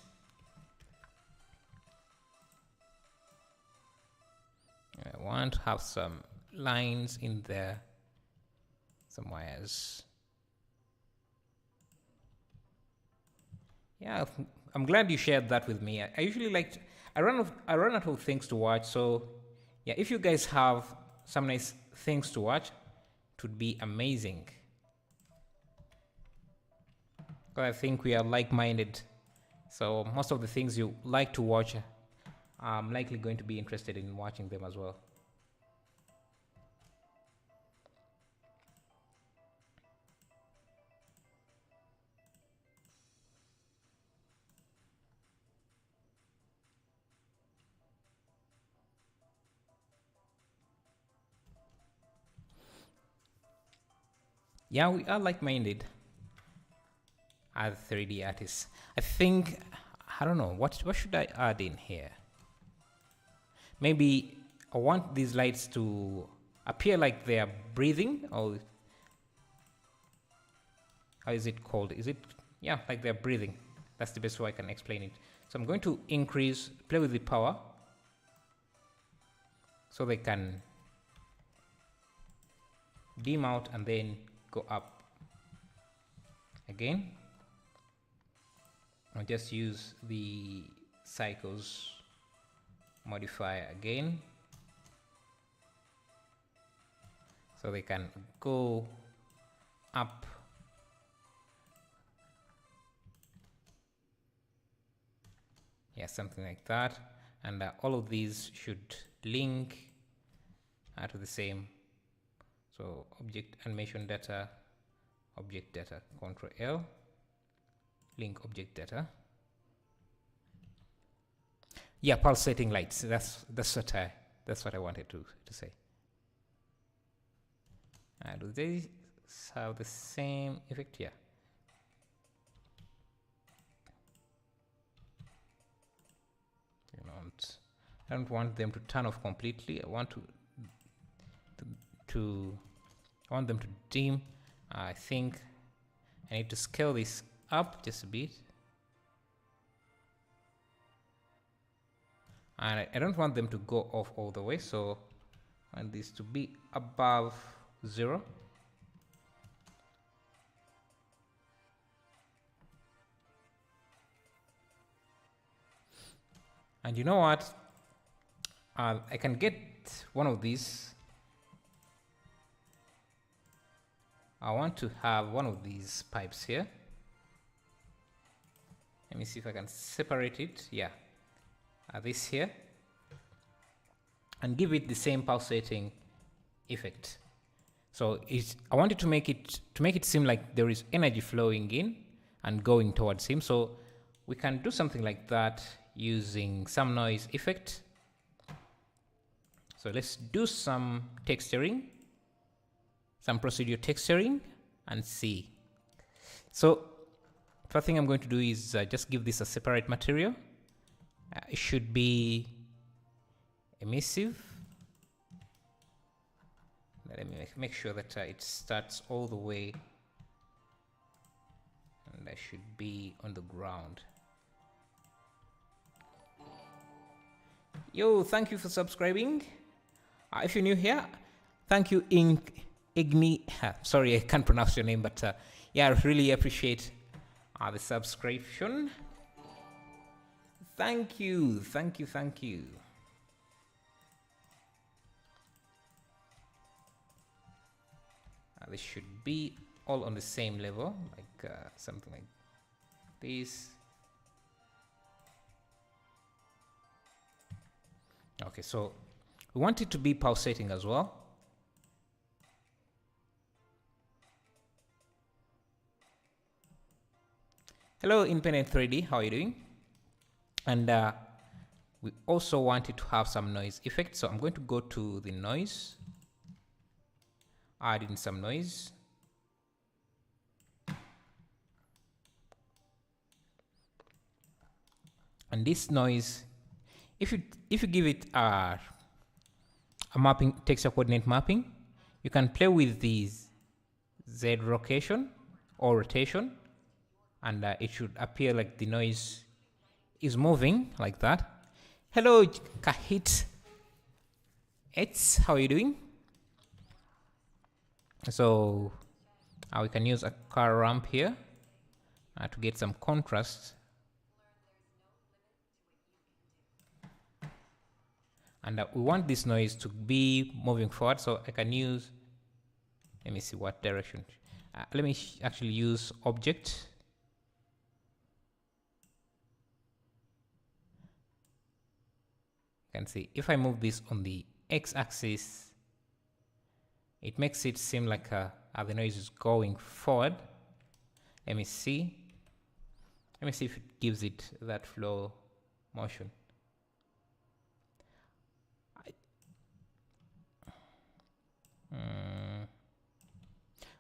I want to have some lines in there, some wires. Yeah, I'm glad you shared that with me. I usually like I run out of things to watch, so yeah, if you guys have some nice things to watch, it would be amazing. Because I think we are like-minded, so most of the things you like to watch, I'm likely going to be interested in watching them as well. Yeah, we are like-minded as 3D artists. I think, I don't know, what should I add in here? Maybe I want these lights to appear like they are breathing, or how is it called? Is it, yeah, like they're breathing. That's the best way I can explain it. So I'm going to increase, play with the power, so they can dim out and then go up again. I'll just use the cycles modifier again, so they can go up. Yeah, something like that. And all of these should link to the same. So object animation data, object data, Control L, link object data. Yeah, pulsating lights. That's what I wanted to say. Do they have the same effect? Yeah. I don't want them to turn off completely. I want I want them to dim. I think I need to scale this up just a bit. And I don't want them to go off all the way, so I want this to be above 0. And you know what? I can get one of these. I want to have one of these pipes here. Let me see if I can separate it. Yeah, this here, and give it the same pulsating effect. So I wanted to make it seem like there is energy flowing in and going towards him. So we can do something like that using some noise effect. So let's do some texturing, some procedure texturing, and see. So first thing I'm going to do is just give this a separate material. It should be emissive. Let me make sure that it starts all the way, and I should be on the ground. Yo, thank you for subscribing. If you're new here, thank you, Igni. Sorry, I can't pronounce your name, but yeah, I really appreciate the subscription. Thank you, thank you, thank you. This should be all on the same level, like something like this. Okay, so we want it to be pulsating as well. Hello, Infinite 3D, how are you doing? And we also want it to have some noise effect, so I'm going to go to the noise, add in some noise. And this noise, if you give it a mapping, texture coordinate mapping, you can play with these Z location or rotation, and it should appear like the noise is moving like that. Hello, Kahit. It's how are you doing? So we can use a car ramp here to get some contrast. And we want this noise to be moving forward, so I can use, let me see what direction. Let me actually use object. You can see if I move this on the x-axis, it makes it seem like the noise is going forward. Let me see if it gives it that flow motion.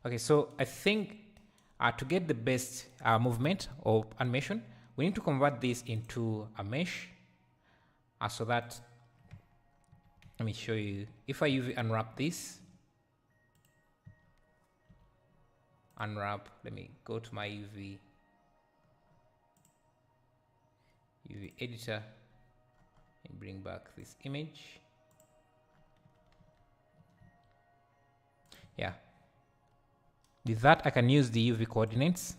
Okay, so I think to get the best movement or animation, we need to convert this into a mesh, so that, let me show you. If I UV unwrap this, let me go to my UV editor and bring back this image. Yeah, with that I can use the UV coordinates,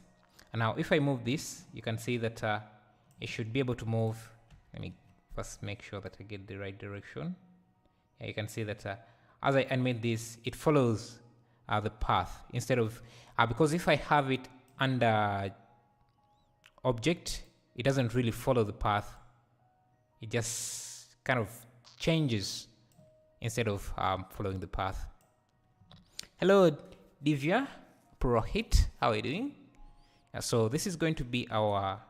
and now if I move this, you can see that it should be able to move. Let me first make sure that I get the right direction. Yeah, you can see that as I animate this, it follows the path instead of because if I have it under object, it doesn't really follow the path. It just kind of changes instead of following the path. Hello, Divya Purohit, how are you doing? So this is going to be our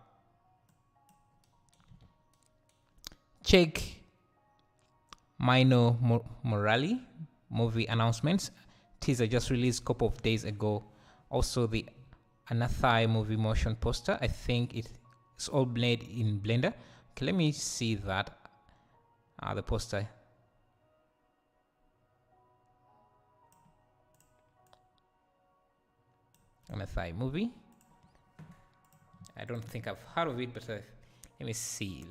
check minor morale movie announcements. Teaser just released a couple of days ago. Also the Anathai movie motion poster. I think it's all made in Blender. Okay, let me see that. The poster. Anathai movie. I don't think I've heard of it, but let me see.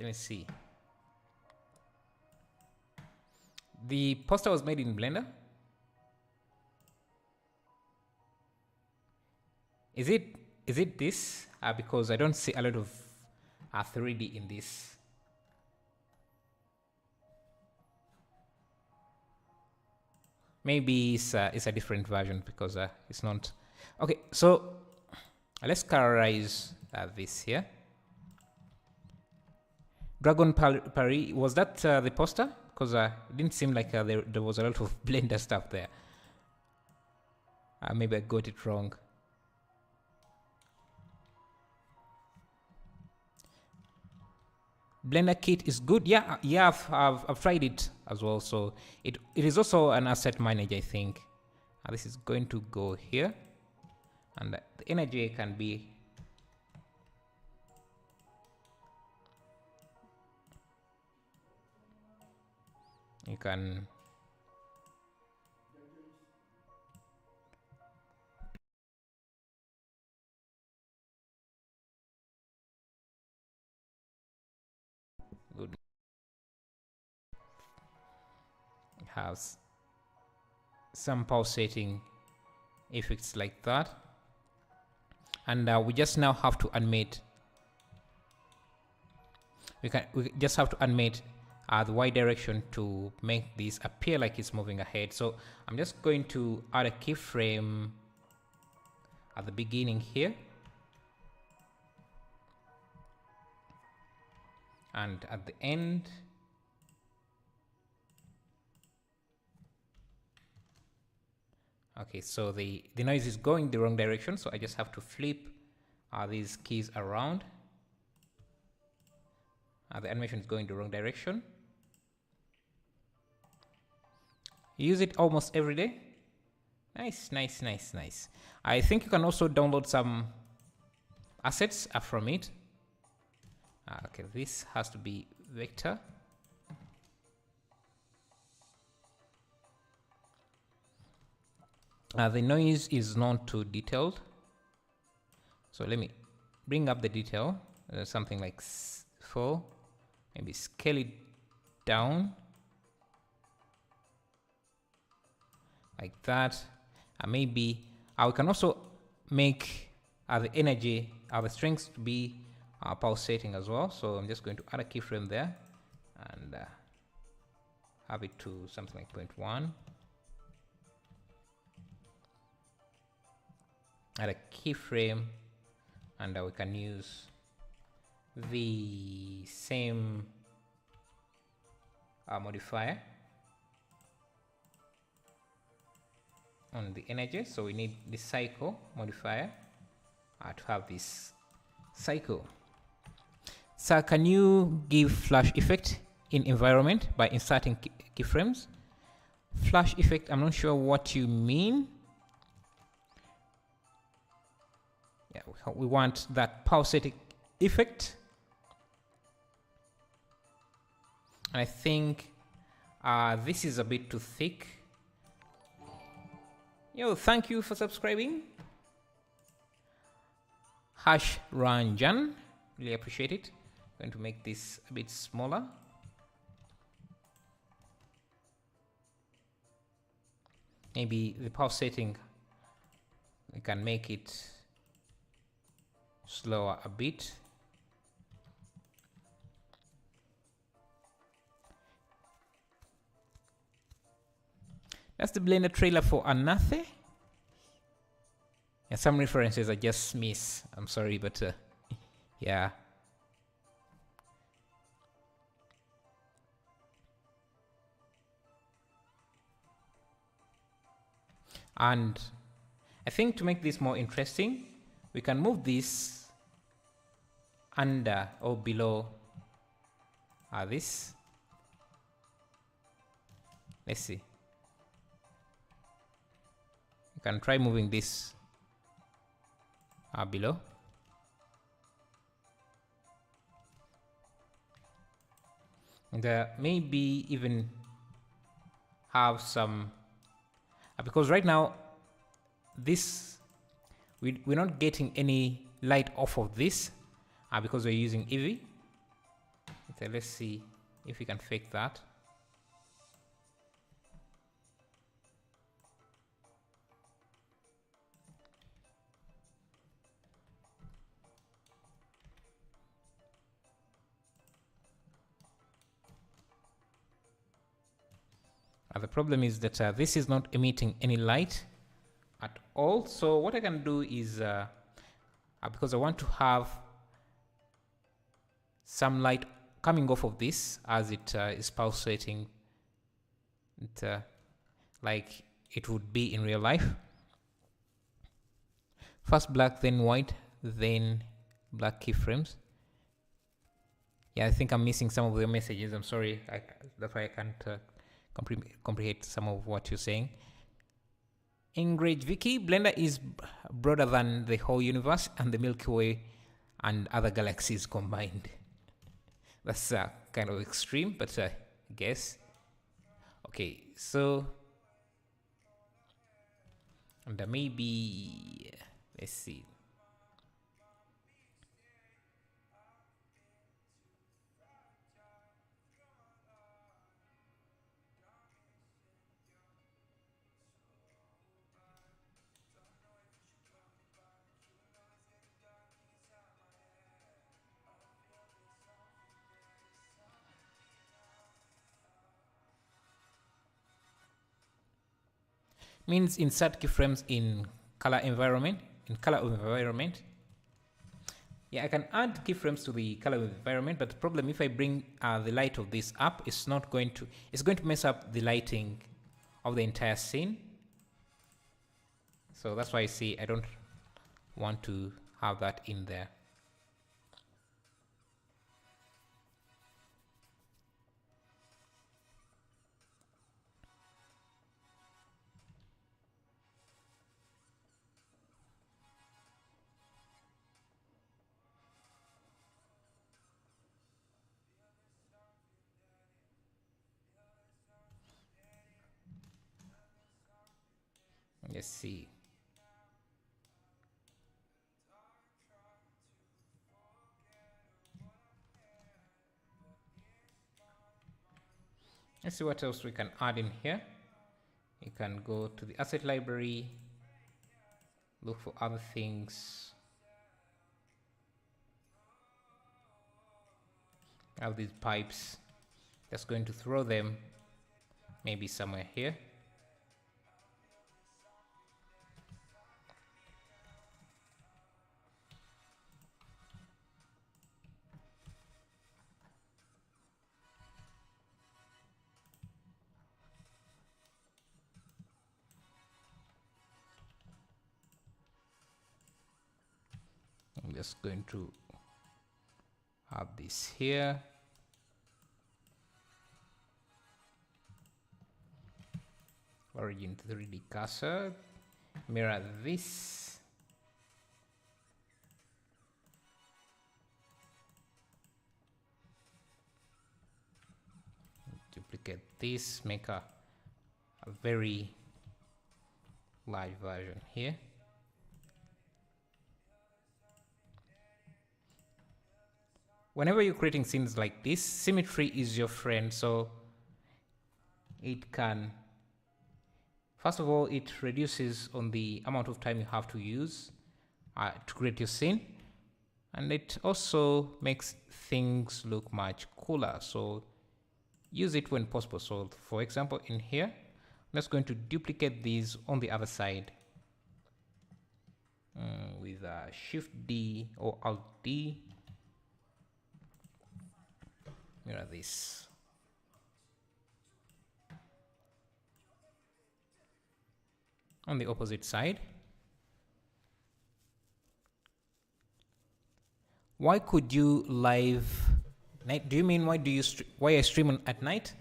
The poster was made in Blender. Is it this? Because I don't see a lot of 3D in this. Maybe it's a different version because it's not. Okay, so let's colorize this here. Dragon Paris, was that the poster? Because it didn't seem like there was a lot of Blender stuff there. Maybe I got it wrong. Blender kit is good. Yeah, I've tried it as well. So it is also an asset manager, I think. This is going to go here, and the energy can be. You can. Good. It has some pulsating effects like that, and we just now have to animate we just have to animate the Y direction to make this appear like it's moving ahead. So I'm just going to add a keyframe at the beginning here, and at the end. Okay, so the noise is going the wrong direction, so I just have to flip these keys around. The animation is going the wrong direction. Use it almost every day. Nice, nice, nice, nice. I think you can also download some assets from it. Okay, this has to be vector. The noise is not too detailed, so let me bring up the detail, something like 4, maybe scale it down like that. Maybe we can also make the energy, the strings to be pulsating as well. So I'm just going to add a keyframe there and have it to something like 0.1. Add a keyframe, and we can use the same modifier on the energy. So we need the cycle modifier to have this cycle. So can you give flash effect in environment by inserting keyframes? Flash effect, I'm not sure what you mean. Yeah, we want that pulsating effect. And I think this is a bit too thick. Yo, thank you for subscribing. Ranjan, really appreciate it. I'm going to make this a bit smaller. Maybe the pulsating, we can make it slower a bit. That's the Blender trailer for Anathe. Yeah, some references I just miss. I'm sorry, but yeah. And I think to make this more interesting, we can move this under or below this. Let's see. You can try moving this below. And maybe even have some, because right now this we're not getting any light off of this because we're using Eevee. So let's see if we can fake that. The problem is that this is not emitting any light at all. So what I can do is, because I want to have some light coming off of this as it is pulsating, like it would be in real life. First black, then white, then black keyframes. Yeah, I think I'm missing some of the messages. I'm sorry. That's why I can't comprehend some of what you're saying. Ingrid Vicky, Blender is broader than the whole universe and the Milky Way and other galaxies combined. That's kind of extreme, but I guess. Okay, so and maybe let's see. means insert keyframes in color environment. Yeah, I can add keyframes to the color environment, but the problem if I bring the light of this up, it's going to mess up the lighting of the entire scene. So that's why I see I don't want to have that in there. Let's see. Let's see what else we can add in here. You can go to the asset library, look for other things. I have these pipes. Just going to throw them maybe somewhere here. I'm just going to have this here. Origin 3D cursor. Mirror this. Duplicate this. Make a very large version here. Whenever you're creating scenes like this, symmetry is your friend. So it can, first of all, it reduces on the amount of time you have to use to create your scene. And it also makes things look much cooler. So use it when possible. So for example, in here, I'm just going to duplicate these on the other side with Shift D or Alt D. Mirror this. On the opposite side. Why could you live night? Do you mean why I stream at night?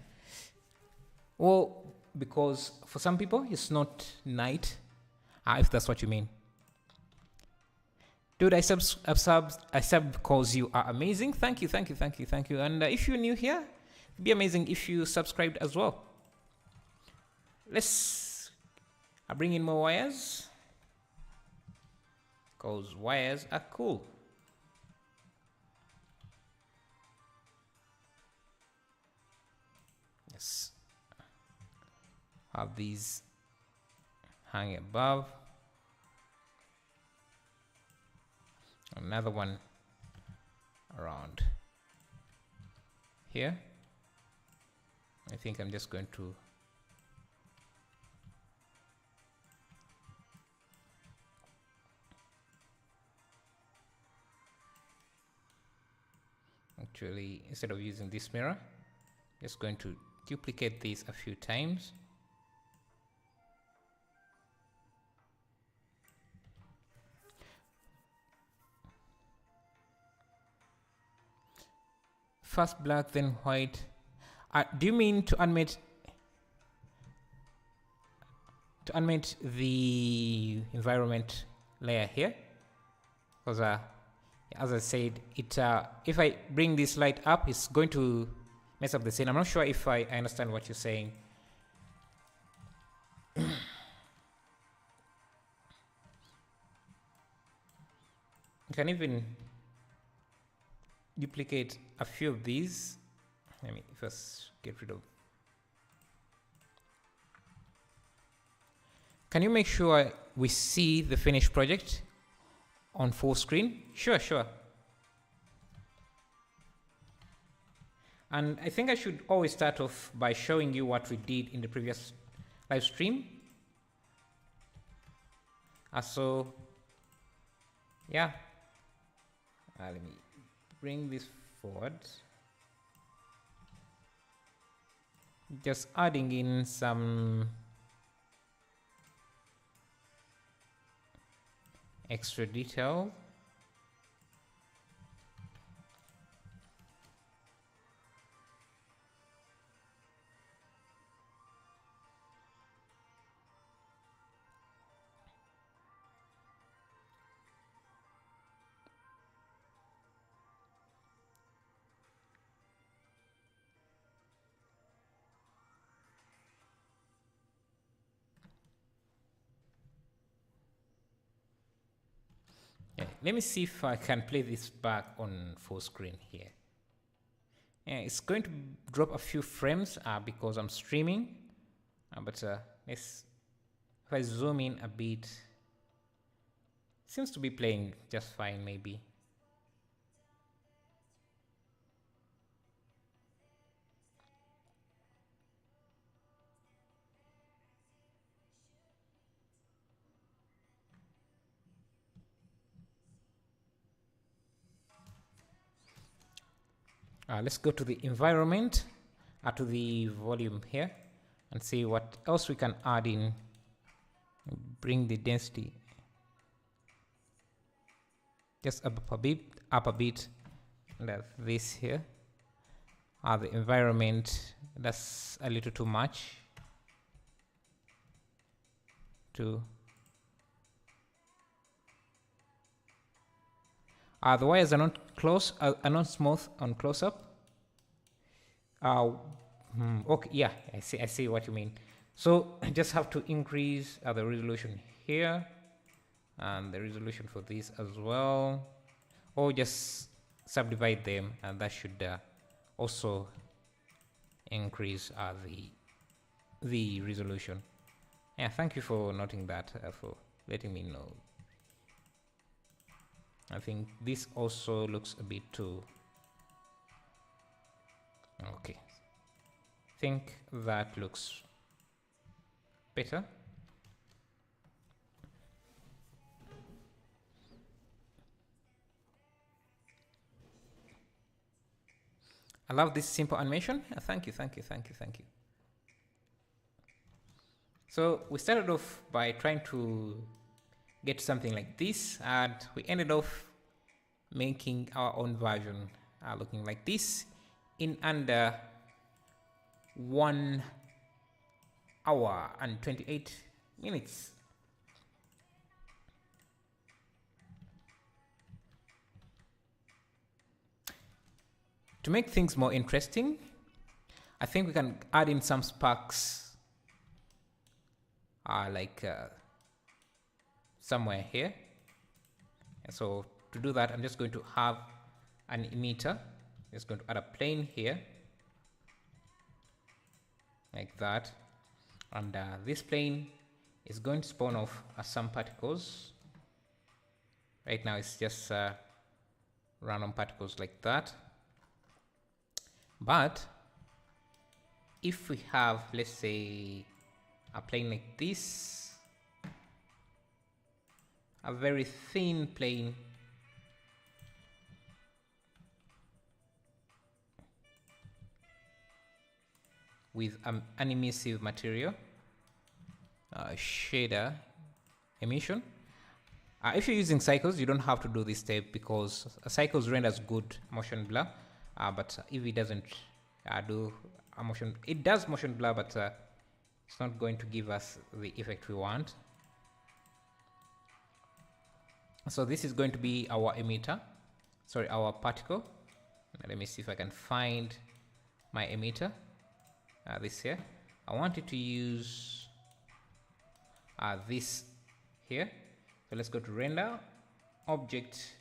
Well, because for some people it's not night. If that's what you mean. Dude, I sub because you are amazing. Thank you. And if you're new here, it'd be amazing if you subscribed as well. Let's bring in more wires, because wires are cool. Let's have these hang above. Another one around here. I think I'm just going to actually, instead of using this mirror, just going to duplicate these a few times. First black, then white. Do you mean to animate the environment layer here? Because as I said, if I bring this light up, it's going to mess up the scene. I'm not sure if I understand what you're saying. You can even duplicate a few of these. Let me first get rid of. Can you make sure we see the finished project on full screen? Sure. And I think I should always start off by showing you what we did in the previous live stream. So yeah, let me bring this forward, just adding in some extra detail. Yeah, let me see if I can play this back on full screen here. Yeah, it's going to drop a few frames because I'm streaming, but let's, if I zoom in a bit, seems to be playing just fine maybe. Let's go to the environment, to the volume here, and see what else we can add in. Bring the density just up a bit, like this here. The environment, that's a little too much. The wires are not close, are not smooth on close-up. Okay, yeah, I see what you mean. So I just have to increase the resolution here, and the resolution for this as well, or just subdivide them, and that should also increase the resolution. Yeah, thank you for noting that, for letting me know. I think this also looks a bit too okay. I think that looks better. I love this simple animation. Thank you. So we started off by trying to get something like this, and we ended off making our own version looking like this in under 1 hour and 28 minutes. To make things more interesting, I think we can add in some sparks somewhere here. And so to do that, I'm just going to have an emitter. Just going to add a plane here, like that. And this plane is going to spawn off some particles. Right now it's just random particles like that. But if we have, let's say, a plane like this, a very thin plane, with an emissive material, shader emission. If you're using cycles, you don't have to do this step because cycles renders good motion blur. But if it doesn't do a motion, it does motion blur, but it's not going to give us the effect we want. So this is going to be our emitter, sorry, our particle. Let me see if I can find my emitter. This here. I wanted to use this here. So let's go to render, object.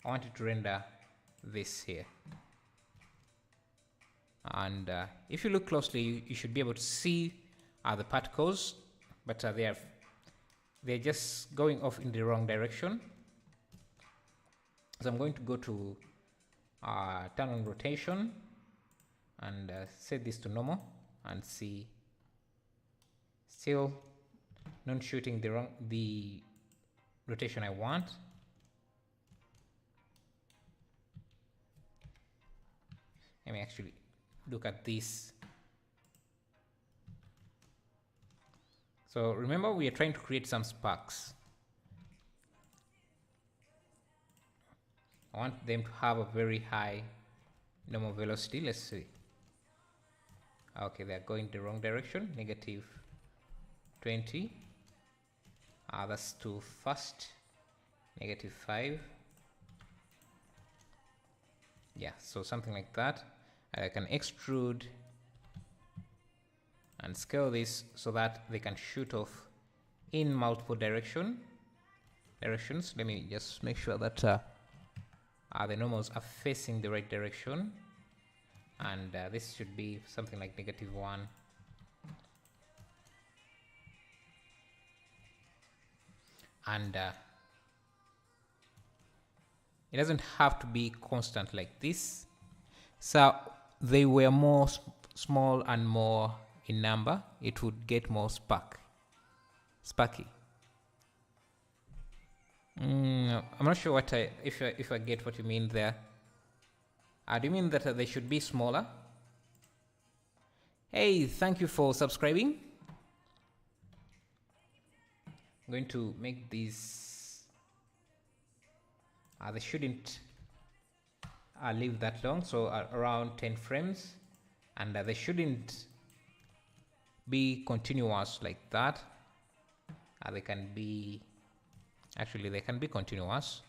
I wanted to render this here. And if you look closely, you should be able to see the particles, but they're just going off in the wrong direction. So I'm going to go to turn on rotation and set this to normal and see, still not shooting the rotation I want. Let me actually look at this. So remember, we are trying to create some sparks. I want them to have a very high normal velocity. Let's see. Okay, they're going the wrong direction. Negative 20. That's too fast. Negative 5. Yeah, so something like that. I can extrude and scale this so that they can shoot off in multiple directions. Let me just make sure that the normals are facing the right direction, and this should be something like negative 1. And it doesn't have to be constant like this. So they were more small and more in number, it would get more sparky. I'm not sure what if I get what you mean there. Do you mean that they should be smaller? Hey, thank you for subscribing. I'm going to make these. They shouldn't live that long, so around 10 frames, and they shouldn't be continuous like that. They can be continuous.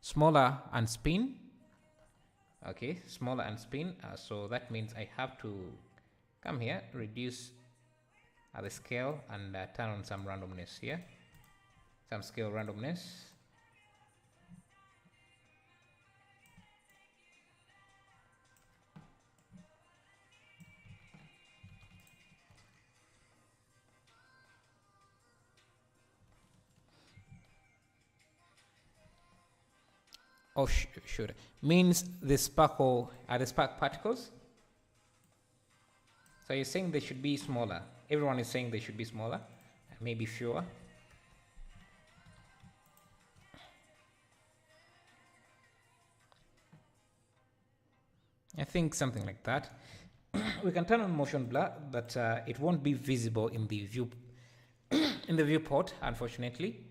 Smaller and spin. Okay, smaller and spin. So that means I have to come here, reduce the scale, and turn on some randomness here. Some scale randomness. Oh, sure. Means the sparkle are the spark particles. So you're saying they should be smaller. Everyone is saying they should be smaller, maybe fewer. I think something like that. We can turn on motion blur, but it won't be visible in the view in the viewport, unfortunately.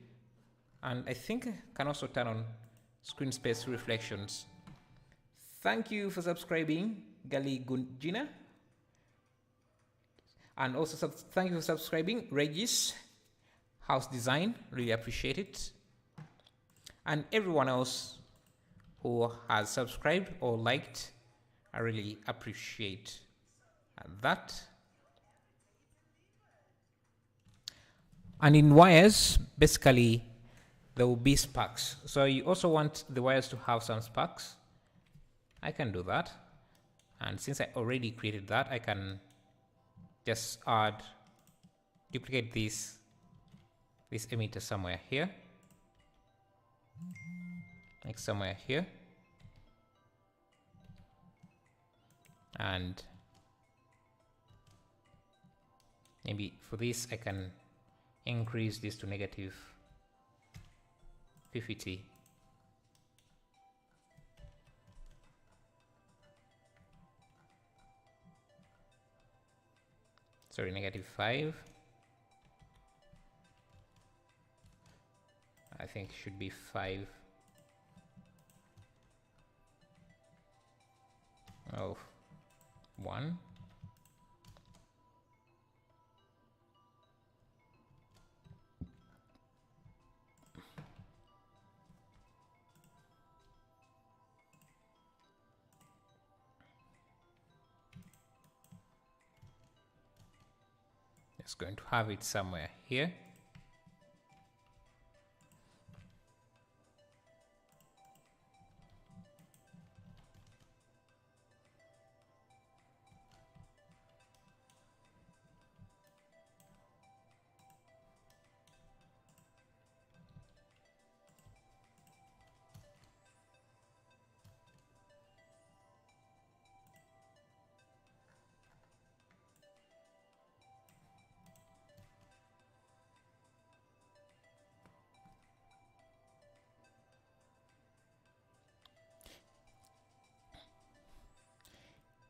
And I think I can also turn on screen space reflections. Thank you for subscribing, Gali Gunjina. And also thank you for subscribing, Regis House Design. Really appreciate it. And everyone else who has subscribed or liked, I really appreciate that. And in wires, basically, there will be sparks. So you also want the wires to have some sparks. I can do that. And since I already created that, I can just duplicate this emitter somewhere here. Like somewhere here. And maybe for this, I can increase this to negative 50. Sorry, negative 5. I think should be 5. Oh, 1. Just going to have it somewhere here.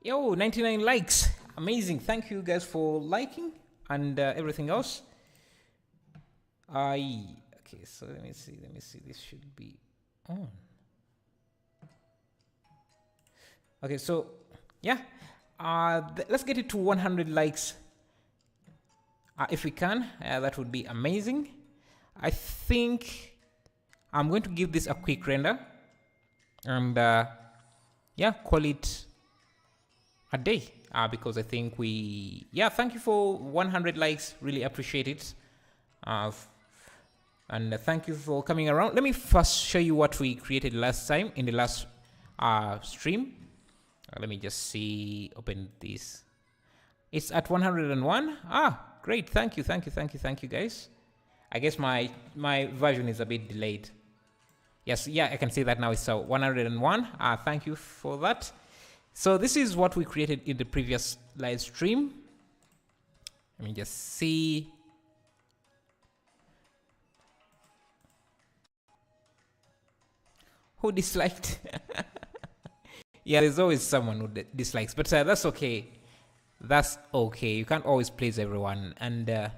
Yo, 99 likes. Amazing. Thank you guys for liking and everything else. Okay, so let me see. This should be on. Okay, so yeah, let's get it to 100 likes. If we can, that would be amazing. I think I'm going to give this a quick render and yeah, call it a day because I think thank you for 100 likes. Really appreciate it. And thank you for coming around. Let me first show you what we created last time in the last stream. Let me just open this. It's at 101. Great. Thank you guys. I guess my version is a bit delayed. Yes, yeah, I can see that now. It's 101. Thank you for that. So this is what we created in the previous live stream. Let me just see. Who disliked? Yeah, there's always someone who dislikes, but that's okay. That's okay. You can't always please everyone, and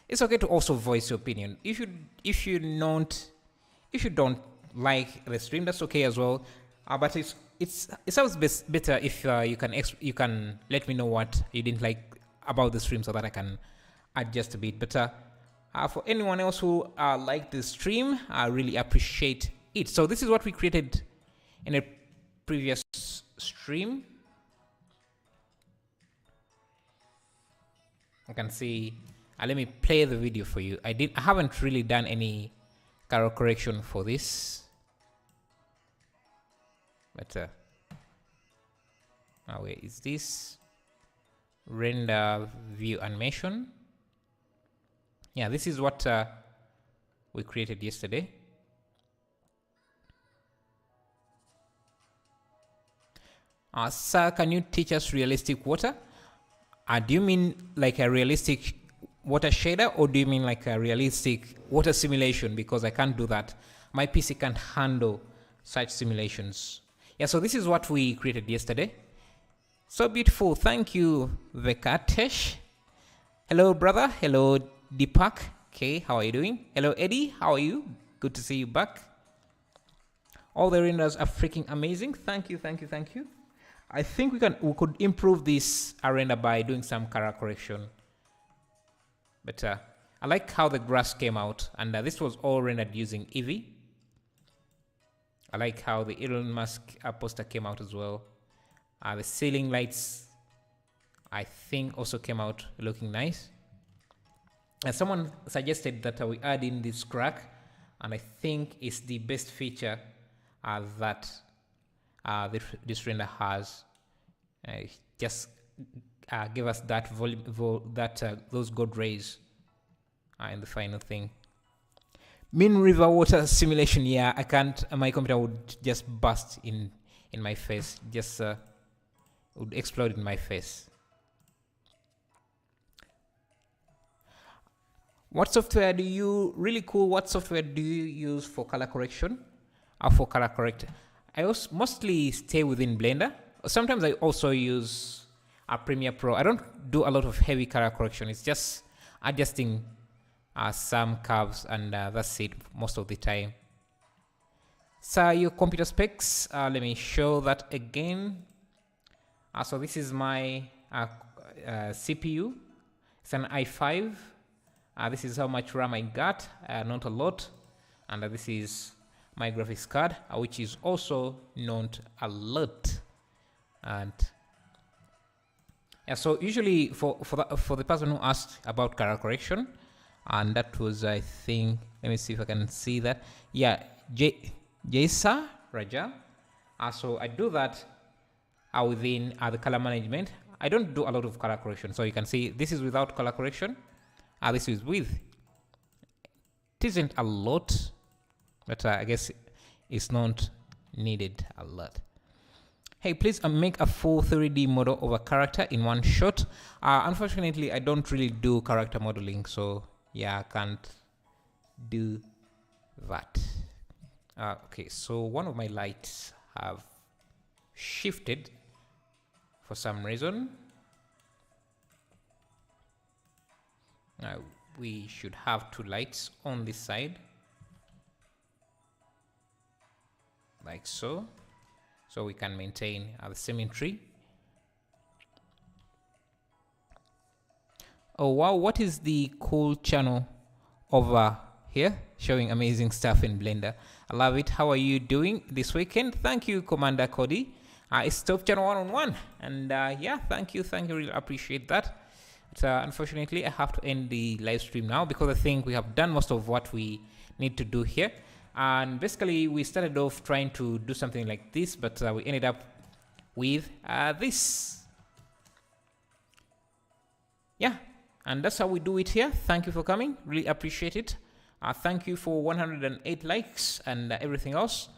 it's okay to also voice your opinion. If you don't like the stream, that's okay as well. But it's always better if you can let me know what you didn't like about the stream so that I can adjust a bit. But for anyone else who liked the stream, I really appreciate it. So this is what we created in a previous stream. I can see. Let me play the video for you. I haven't really done any color correction for this, but where is this? Render view animation. Yeah, this is what we created yesterday. Sir, can you teach us realistic water? Do you mean like a realistic water shader, or do you mean like a realistic water simulation? Because I can't do that. My PC can't handle such simulations. Yeah, so this is what we created yesterday. So beautiful. Thank you, Vekatesh. Hello, brother. Hello, Deepak. Okay, how are you doing? Hello, Eddie. How are you? Good to see you back. All the renders are freaking amazing. Thank you. I think we could improve this render by doing some color correction. But I like how the grass came out, and this was all rendered using Eevee. I like how the Elon Musk poster came out as well. The ceiling lights, I think, also came out looking nice. And someone suggested that we add in this crack, and I think it's the best feature that this render has. Just give us that those gold rays in the final thing. Mean river water simulation. Yeah, I can't. My computer would just burst in my face. Just would explode in my face. What software do you What software do you use for color correction? For color corrector, I mostly stay within Blender. Sometimes I also use Premiere Pro. I don't do a lot of heavy color correction. It's just adjusting some curves, and that's it most of the time. So your computer specs, let me show that again. So this is my CPU. It's an i5. This is how much RAM I got, not a lot. And this is my graphics card, which is also not a lot. And yeah, so usually for the person who asked about color correction, and that was, I think, let me see if I can see that. Yeah, Jaisa Raja. So I do that within the color management. I don't do a lot of color correction. So you can see this is without color correction. This is with. It isn't a lot, but I guess it's not needed a lot. Hey, please make a full 3D model of a character in one shot. Unfortunately, I don't really do character modeling, so yeah, I can't do that. Okay, so one of my lights have shifted for some reason. Now we should have 2 lights on this side, like so, so we can maintain the symmetry. Oh wow, what is the cool channel over here showing amazing stuff in Blender? I love it. How are you doing this weekend? Thank you, Commander Cody. It's Top Channel 1-on-1, and yeah, thank you, really appreciate that. But, unfortunately, I have to end the live stream now because I think we have done most of what we need to do here. And basically, we started off trying to do something like this, but we ended up with this. Yeah, and that's how we do it here. Thank you for coming. Really appreciate it. Thank you for 108 likes and everything else.